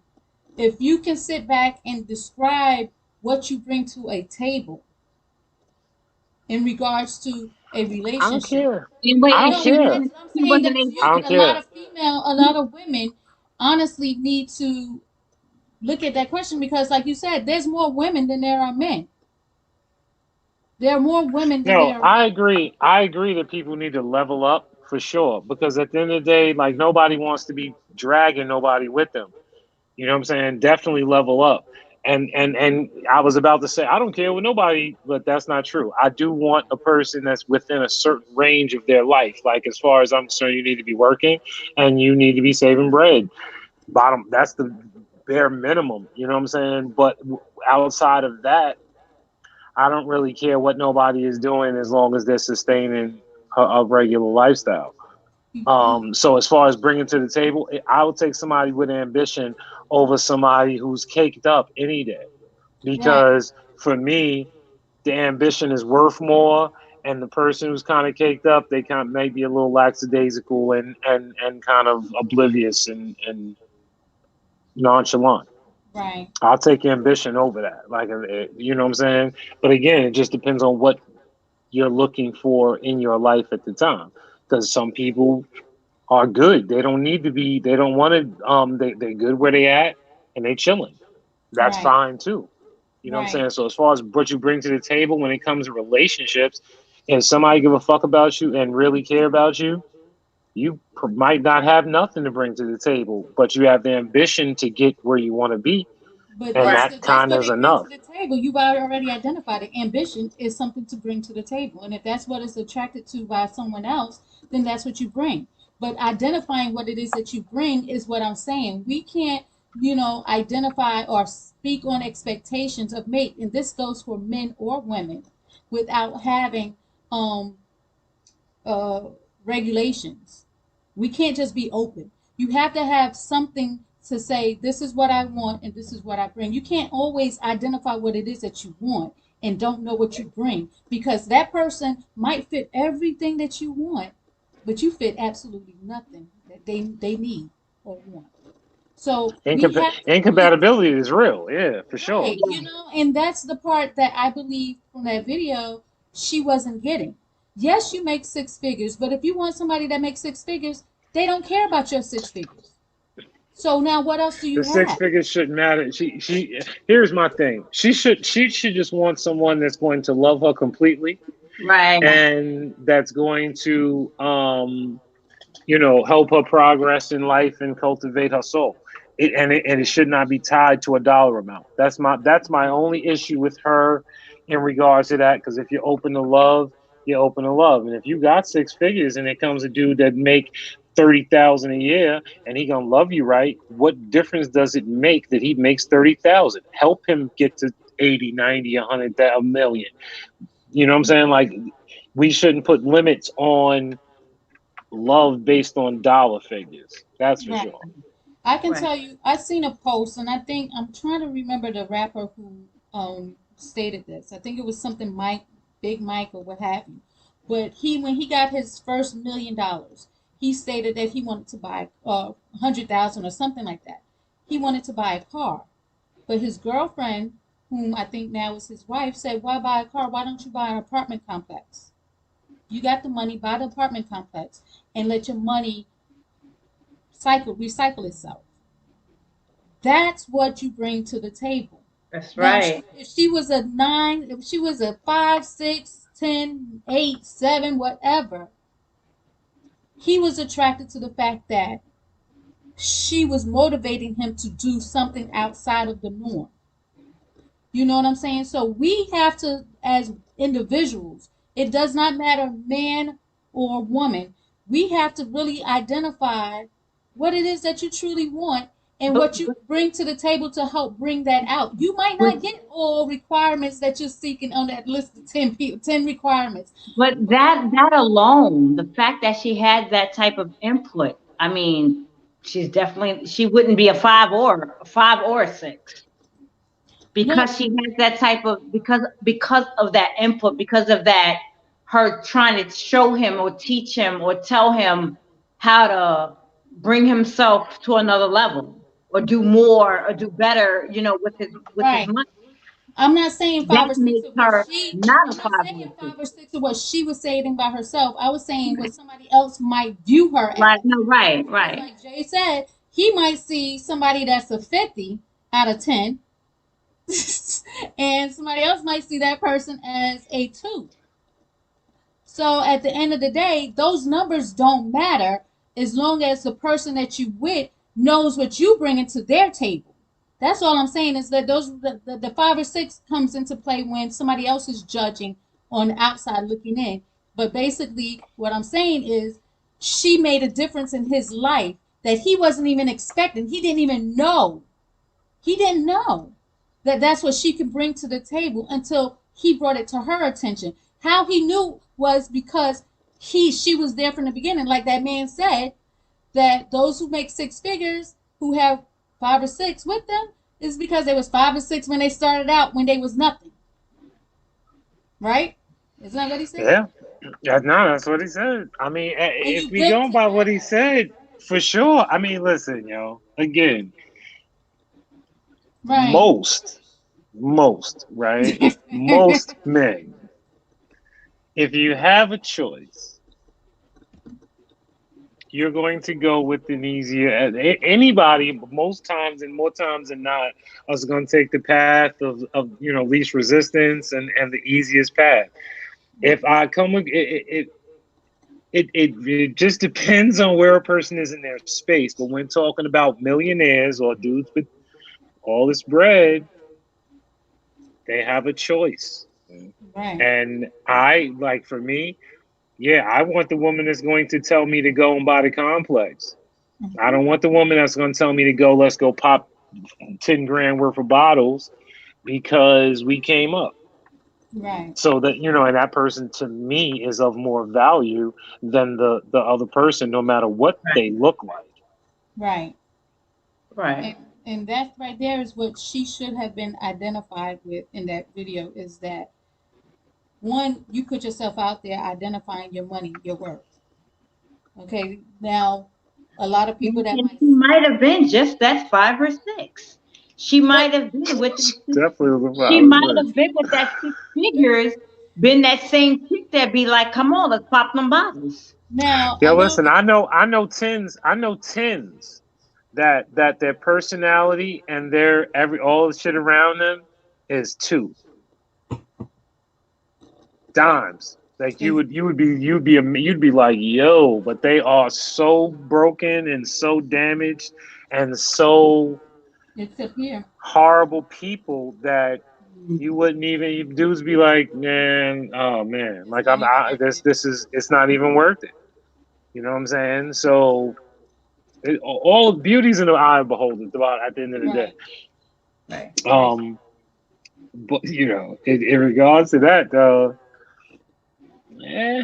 S1: if you can sit back and describe what you bring to a table in regards to a
S2: I don't
S1: relationship.
S2: care.
S3: And wait,
S2: I
S1: You
S3: and
S2: don't
S1: know,
S3: she
S2: care.
S1: because
S3: wasn't
S1: I'm
S3: she
S1: saying
S3: wasn't
S1: that
S2: I
S3: able.
S2: don't care.
S1: a lot of women honestly need to look at that question, because like you said, there's more women than there are men. There are more women than
S2: No,
S1: there are
S2: I
S1: men.
S2: agree. I agree that people need to level up for sure. Because at the end of the day, like nobody wants to be dragging nobody with them. You know what I'm saying? Definitely level up. And I was about to say I don't care with nobody, but that's not true. I do want a person that's within a certain range of their life. Like as far as I'm concerned, you need to be working and you need to be saving bread. Bottom, that's the bare minimum. You know what I'm saying? But outside of that, I don't really care what nobody is doing as long as they're sustaining a regular lifestyle.
S1: You
S2: So as far as bringing to the table, I would take somebody with ambition over somebody who's caked up any day.
S1: right,
S2: Because for me, the ambition is worth more, and the person who's kind of caked up, they kind of may be a little lackadaisical and kind of oblivious and nonchalant.
S1: right,
S2: I'll take ambition over that. Like, you know what I'm saying? But again, it just depends on what you're looking for in your life at the time. Because some people are good. They don't need to be. They don't want to. They're good where they at, and they chilling. That's
S1: right,
S2: fine too. You know what I'm
S1: right.
S2: saying? So as far as what you bring to the table when it comes to relationships, if somebody give a fuck about you and really care about you, you might not have nothing to bring to the table, but you have the ambition to get where you want to be,
S1: But
S2: and
S3: Right.
S2: that
S1: that's
S2: kind
S1: what
S2: of is
S1: they bring to
S2: enough.
S1: the table. You've already identified it. Ambition is something to bring to the table, and if that's what is attracted to by someone else, then that's what you bring. But identifying what it is that you bring is what I'm saying. We can't, identify or speak on expectations of mate, and this goes for men or women, without having um uh, regulations. We can't just be open. You have to have something to say, this is what I want and this is what I bring. You can't always identify what it is that you want and don't know what you bring, because that person might fit everything that you want, but you fit absolutely nothing that they need or want. So we have to really,
S2: Incompatibility is real, yeah, for sure.
S1: right, and that's the part that I believe from that video she wasn't getting. Yes, you make six figures, but if you want somebody that makes six figures, they don't care about your six figures. So now what else do
S2: The
S1: you
S2: six
S1: have?
S2: figures shouldn't matter. She here's my thing. She should just want someone that's going to love her completely
S3: Right.
S2: and that's going to help her progress in life and cultivate her soul. And it should not be tied to a dollar amount. That's my only issue with her in regards to that. Because if you're open to love, you're open to love. And if you got six figures and it comes a dude that make 30,000 a year and he gonna love you right, what difference does it make that he makes 30,000? Help him get to 80, 90, 100, a million. You know what I'm saying? Like we shouldn't put limits on love based on dollar figures. That's for
S1: Right.
S2: sure.
S1: I can
S3: Right.
S1: tell you, I seen a post, and I think I'm trying to remember the rapper who stated this. I think it was something Mike, Big Mike, or what have you. But when he got his first $1 million, he stated that he wanted to buy 100,000 or something like that. He wanted to buy a car, but his girlfriend, whom I think now is his wife, said, "Why buy a car? Why don't you buy an apartment complex? You got the money, buy the apartment complex, and let your money recycle itself." That's what you bring to the table.
S3: That's
S1: Now,
S3: right.
S1: if she was a nine, if she was a five, six, 10, 8, 7, whatever, he was attracted to the fact that she was motivating him to do something outside of the norm. You know what I'm saying? So we have to, as individuals, it does not matter man or woman, we have to really identify what it is that you truly want and
S3: But,
S1: what you bring to the table to help bring that out. You might
S3: but
S1: not get all requirements that you're seeking on that list of 10 people, 10 requirements.
S3: But that alone, the fact that she had that type of input, I mean, she wouldn't be a 5 or a 6,
S1: No,
S3: because she has that type of, because of that input, because of that, her trying to show him or teach him or tell him how to bring himself to another level, or do more or do better, with his
S1: right.
S3: money.
S1: I'm not saying
S3: That
S1: five or six
S3: makes
S1: of what
S3: her
S1: she.
S3: not a
S1: I'm not
S3: five
S1: saying
S3: or a six.
S1: 5 or 6 of what she was saying by herself. I was saying what somebody else might view her
S3: Right?
S1: as.
S3: No, right,
S1: Because,
S3: right.
S1: like Jay said, he might see somebody that's a 50 out of 10, and somebody else might see that person as a 2. So at the end of the day, those numbers don't matter as long as the person that you with knows what you bring into their table. That's all I'm saying is that the 5 or 6 comes into play when somebody else is judging on the outside looking in. But basically, what I'm saying is she made a difference in his life that he wasn't even expecting. He didn't even know. He didn't know that that's what she could bring to the table until he brought it to her attention. How he knew was because she was there from the beginning. Like that man said, that those who make 6 figures, who have 5 or 6 with them, is because they was 5 or 6 when they started out, when they was nothing. Right? Isn't that what he said?
S2: Yeah. Yeah, no, that's what he said. I mean,
S1: And
S2: if
S1: you
S2: we
S1: built
S2: going by what he
S1: together.
S2: said, for sure. I mean, listen, yo, again,
S1: Right.
S2: right? Most men, if you have a choice, you're going to go with an easier. Anybody, but most times and more times than not, is going to take the path of least resistance and the easiest path. If I come with it just depends on where a person is in their space. But when talking about millionaires or dudes with all this bread, they have a choice.
S1: Right.
S2: And I like for me, yeah, I want the woman that's going to tell me to go and buy the complex. I don't want the woman that's going to tell me to go, let's go pop 10 grand worth of bottles because we came up.
S1: Right.
S2: So that, and that person to me is of more value than the other person, no matter what they
S3: Right.
S2: look like.
S1: Right.
S3: Right.
S1: And that right there is what she should have been identified with in that video, is that one, you put yourself out there identifying your money, your worth. Okay, now a lot of people that
S3: And
S1: might,
S3: she might have been just that 5 or 6. She
S1: but
S3: might have been with that six,
S2: Definitely was
S3: she
S2: about
S3: might
S2: it.
S3: have been with that 6 figures, been that same chick that be like, come on, let's pop them bottles.
S1: now
S2: Yeah,
S1: I know
S2: listen,
S1: that,
S2: I know tens that their personality and their all the shit around them is two dimes. Like
S1: is
S2: you'd be like, yo, but they are so broken and so damaged and so
S1: it's up here.
S2: horrible people that you wouldn't even dudes be like, man, oh man,
S1: It's
S2: like
S1: not even worth it.
S2: this is it's not even worth it. You know what I'm saying? So all beauty's in the eye of the beholder. At the end of the day.
S1: Right,
S3: Right.
S1: right.
S2: But in regards to that, though, eh,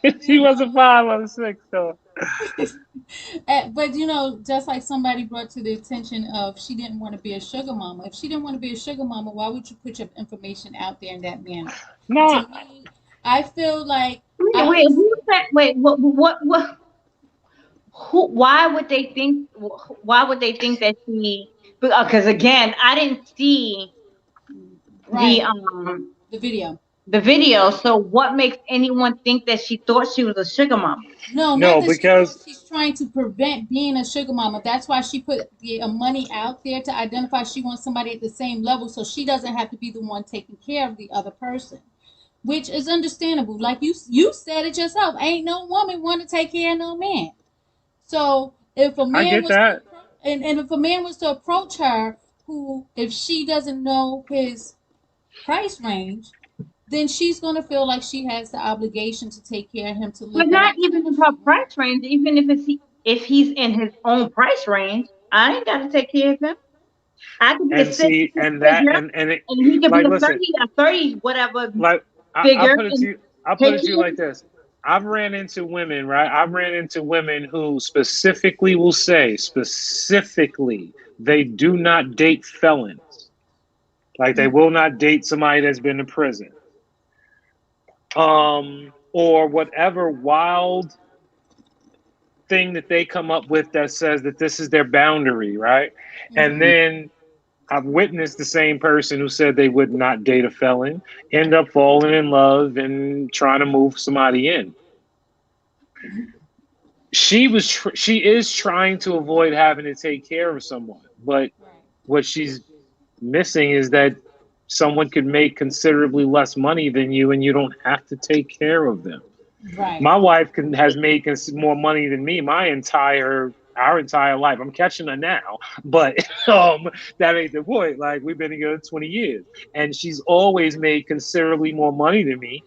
S1: But
S2: she was a 5 or 6, though.
S1: but just like somebody brought to the attention of, she didn't want to be a sugar mama. If she didn't want to be a sugar mama, why would you put your information out there in that manner? To
S2: No,
S1: me, I feel like
S3: Wait,
S1: I
S3: wait,
S1: understand.
S3: who said, wait, who, why would they think that she, because again, I didn't see the,
S1: Right, the video.
S3: the video. So what makes anyone think that she thought she was a sugar mama?
S1: No, not
S2: no,
S1: that she thought.
S2: because
S1: She's trying to prevent being a sugar mama. That's why she put the money out there to identify she wants somebody at the same level, so she doesn't have to be the one taking care of the other person, which is understandable. Like you said it yourself. Ain't no woman want to take care of no man. So if a
S2: I
S1: man
S2: get
S1: was to
S2: that.
S1: and if a man was to approach her who, if she doesn't know his price range, then she's going to feel like she has the obligation to take care of him, to
S3: But
S1: look at
S3: not
S1: him
S3: even
S1: however
S3: in her
S1: she wants.
S3: price range. Even if he's in his own price range, I ain't got to take care of him. I could be a
S2: And
S3: six
S2: see, and that,
S3: figure,
S2: and it,
S3: and he could be
S2: like, listen,
S3: a 30 whatever
S2: like I
S3: figure,
S2: put it to
S3: and
S2: you, I put
S3: take
S2: it to you
S3: care
S2: like
S3: of
S2: this. I've ran into women, right? I've ran into women who specifically will say, specifically, they do not date felons. Like they will not date somebody that's been to prison. Or whatever wild thing that they come up with that says that this is their boundary, right? And
S1: Mm-hmm.
S2: then I've witnessed the same person who said they would not date a felon end up falling in love and trying to move somebody in. She is trying to avoid having to take care of someone, but
S1: Right.
S2: what she's missing is that someone could make considerably less money than you and you don't have to take care of them.
S1: Right.
S2: My wife has made more money than me our entire life. I'm catching her now, but that ain't the point. Like we've been together 20 years, and she's always made considerably more money than me.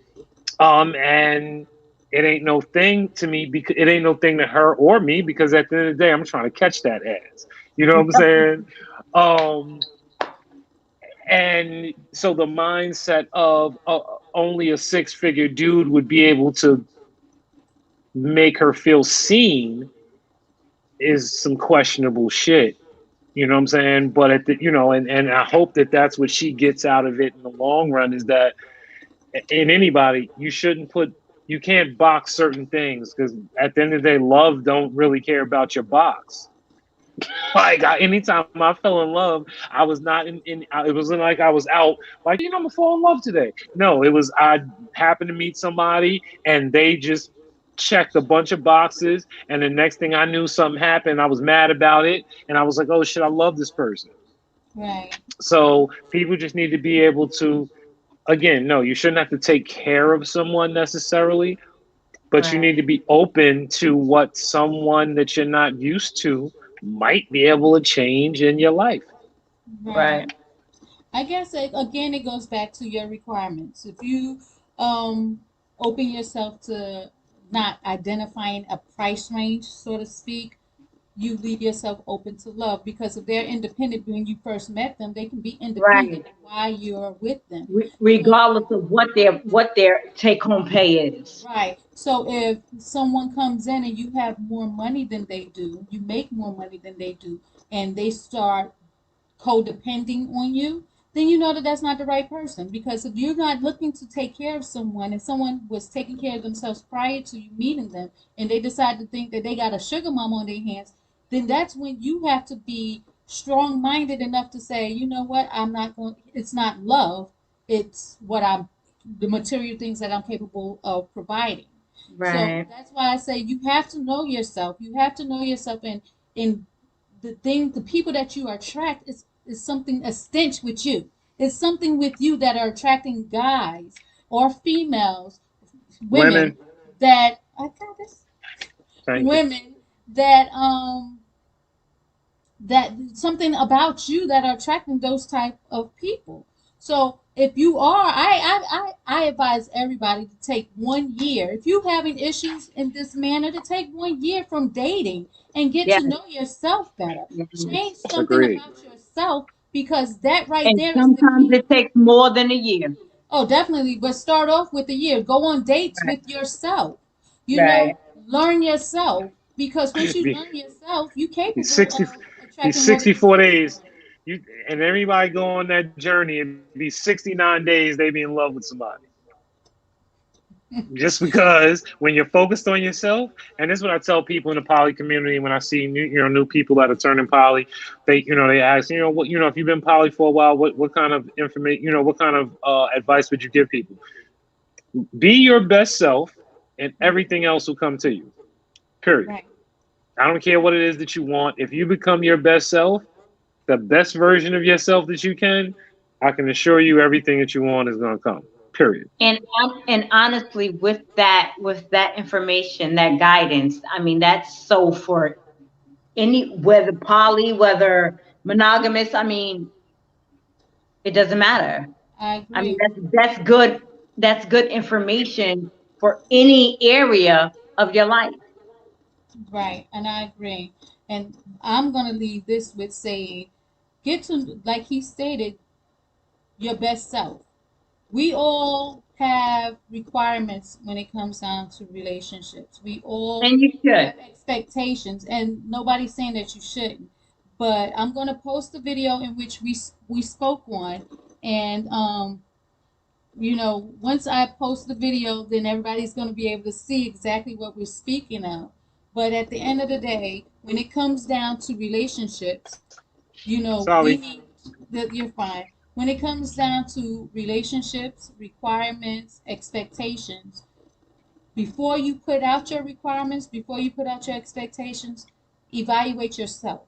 S2: And it ain't no thing to me because it ain't no thing to her or me because at the end of the day, I'm trying to catch that ass. You know what I'm saying? Um, and so the mindset of only a six-figure dude would be able to make her feel seen is some questionable shit. You know what I'm saying? But and I hope that that's what she gets out of it in the long run is that in anybody, you can't box certain things because at the end of the day, love don't really care about your box. Like anytime I fell in love, I was not it wasn't like I was out like I'm gonna fall in love today. No, it was I happened to meet somebody and they just checked a bunch of boxes, and the next thing I knew, something happened. I was mad about it, and I was like, "Oh shit, I love this person."
S1: Right.
S2: So people just need to be able to. Again, no, you shouldn't have to take care of someone necessarily, but you
S3: right.
S2: need to be open to what someone that you're not used to might be able to change in your life.
S1: Right.
S3: Right.
S1: I guess again, it goes back to your requirements. If you um, open yourself to not identifying a price range, so to speak, you leave yourself open to love, because if they're independent when you first met them, they can be independent
S3: Right.
S1: while you're with them. So
S3: Regardless of what their take home pay is.
S1: right. So if someone comes in and you have more money than they do, you make more money than they do, and they start codepending on you, then you know that that's not the right person. Because if you're not looking to take care of someone, and someone was taking care of themselves prior to you meeting them, and they decide to think that they got a sugar mama on their hands, then that's when you have to be strong minded enough to say, you know what, I'm not going. It's not love. It's what I'm, the material things that I'm capable of providing. So
S3: Right.
S1: that's why I say you have to know yourself. You have to know yourself, and the people that you attract is something, a stench with you. It's something with you that are attracting guys or females, women
S2: Women,
S1: that I got this,
S2: thank you.
S1: women that that something about you that are attracting those type of people. So if you are, I advise everybody to take 1 year. If you're having issues in this manner, to take 1 year from dating and get
S3: Yes.
S1: to know yourself better.
S3: Yes.
S1: Change something
S2: Agreed.
S1: about yourself, because that right
S3: And
S1: there is the
S3: sometimes
S1: key.
S3: it takes more than a year.
S1: Oh, definitely. But start off with a year. Go on dates
S3: Right.
S1: with yourself.
S3: Right.
S1: Learn yourself, because once you
S2: Be,
S1: learn yourself, you're
S2: these
S1: capable
S2: 60
S1: of
S2: these
S1: attracting more than you
S2: 64
S1: think you
S2: days,
S1: are.
S2: you and everybody go on that journey, it'd be 69 days they be in love with somebody. Just because when you're focused on yourself, and this is what I tell people in the poly community when I see new people that are turning poly, they ask, if you've been poly for a while, what kind of information, what kind of advice would you give people? Be your best self, and everything else will come to you. Period.
S1: Right.
S2: I don't care what it is that you want. If you become your best self, the best version of yourself that you can, I can assure you everything that you want is going to come. Period.
S3: And honestly, with that information, that guidance, I mean, that's so for any, whether poly, whether monogamous, I mean, it doesn't matter.
S1: I
S3: I mean,
S1: agree.
S3: that's good. That's good information for any area of your life.
S1: Right, and I agree. And I'm gonna leave this with saying, get to, like he stated, your best self. We all have requirements when it comes down to relationships. We all
S3: And you should.
S1: have expectations, and nobody's saying that you shouldn't. But I'm gonna post a video in which we spoke on, and once I post the video, then everybody's going to be able to see exactly what we're speaking of. But at the end of the day, when it comes down to relationships, we
S2: Sorry.
S1: need that you're fine. When it comes down to relationships, requirements, expectations, before you put out your requirements, before you put out your expectations, evaluate yourself.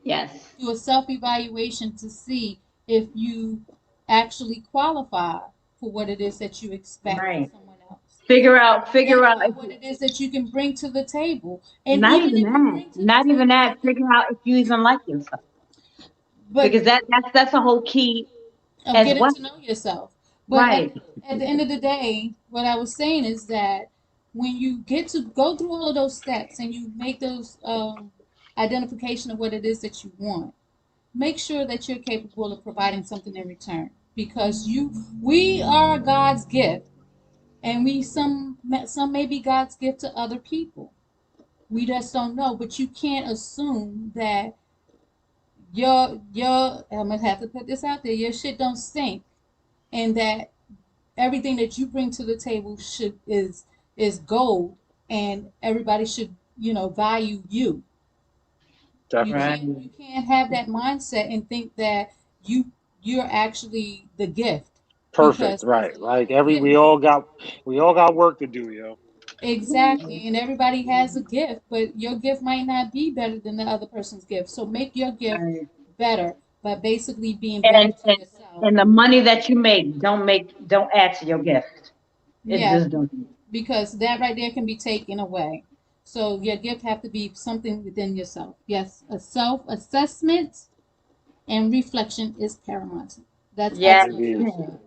S3: Yes.
S1: Do a self evaluation to see if you actually qualify for what it is that you expect from
S3: Right.
S1: someone else.
S3: Figure out
S1: Identify
S3: if
S1: what it is that you can bring to the table. And
S3: not
S1: even
S3: even
S1: if you
S3: that.
S1: bring to the
S3: Not even
S1: table
S3: that.
S1: something,
S3: Figure out if you even like yourself.
S1: but
S3: Because that's a whole key
S1: of
S3: as
S1: getting
S3: well.
S1: to know yourself. But
S3: Right.
S1: at the end of the day, what I was saying is that when you get to go through all of those steps and you make those identification of what it is that you want, make sure that you're capable of providing something in return, because we are God's gift, and some may be God's gift to other people. We just don't know, but you can't assume that your I'm gonna have to put this out there, your shit don't stink, and that everything that you bring to the table should is gold, and everybody should value you. You
S2: Definitely.
S3: Right.
S1: can't you can't have that mindset and think that you're actually the gift,
S2: Perfect.
S1: because
S2: Right. Like
S1: yeah,
S2: we all got work to do, yo.
S1: exactly, and everybody has a gift, but your gift might not be better than the other person's gift. So make your gift
S3: Right.
S1: better by basically being better
S3: And,
S1: to
S3: and
S1: yourself.
S3: and the money that you don't add to your gift. It
S1: Yeah,
S3: just doesn't.
S1: because that right there can be taken away. So your gift have to be something within yourself. Yes, a self assessment and reflection is paramount. That's
S3: Yes.
S1: excellent,
S2: Indeed.
S1: Trisha.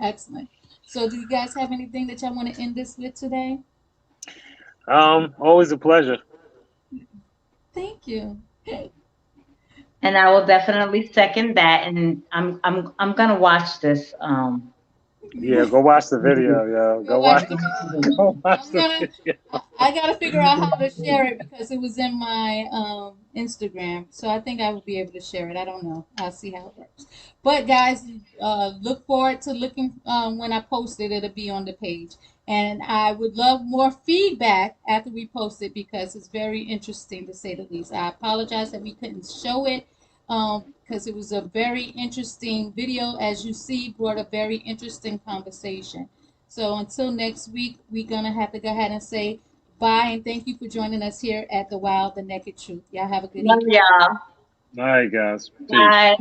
S1: Excellent. So, do you guys have anything that y'all want to end this with today?
S2: Always a pleasure.
S1: Thank you.
S3: And I will definitely second that. And I'm gonna watch this.
S2: Yeah, go watch the video, yo.
S1: Go
S2: Go
S1: watch
S2: watch
S1: the video.
S2: go watch
S1: I'm
S2: the
S1: gonna.
S2: video.
S1: I gotta figure out how to share it because it was in my Instagram, so I think I will be able to share it. I don't know. I'll see how it works. But guys, look forward to looking when I post it. It'll be on the page, and I would love more feedback after we post it because it's very interesting to say the least. I apologize that we couldn't show it because it was a very interesting video. As you see, brought a very interesting conversation. So until next week, we're gonna have to go ahead and say bye and thank you for joining us here at the Wild, the Naked Truth. Y'all have a good
S3: Love
S1: evening.
S3: y'all.
S2: All right, guys. Peace.
S3: Bye.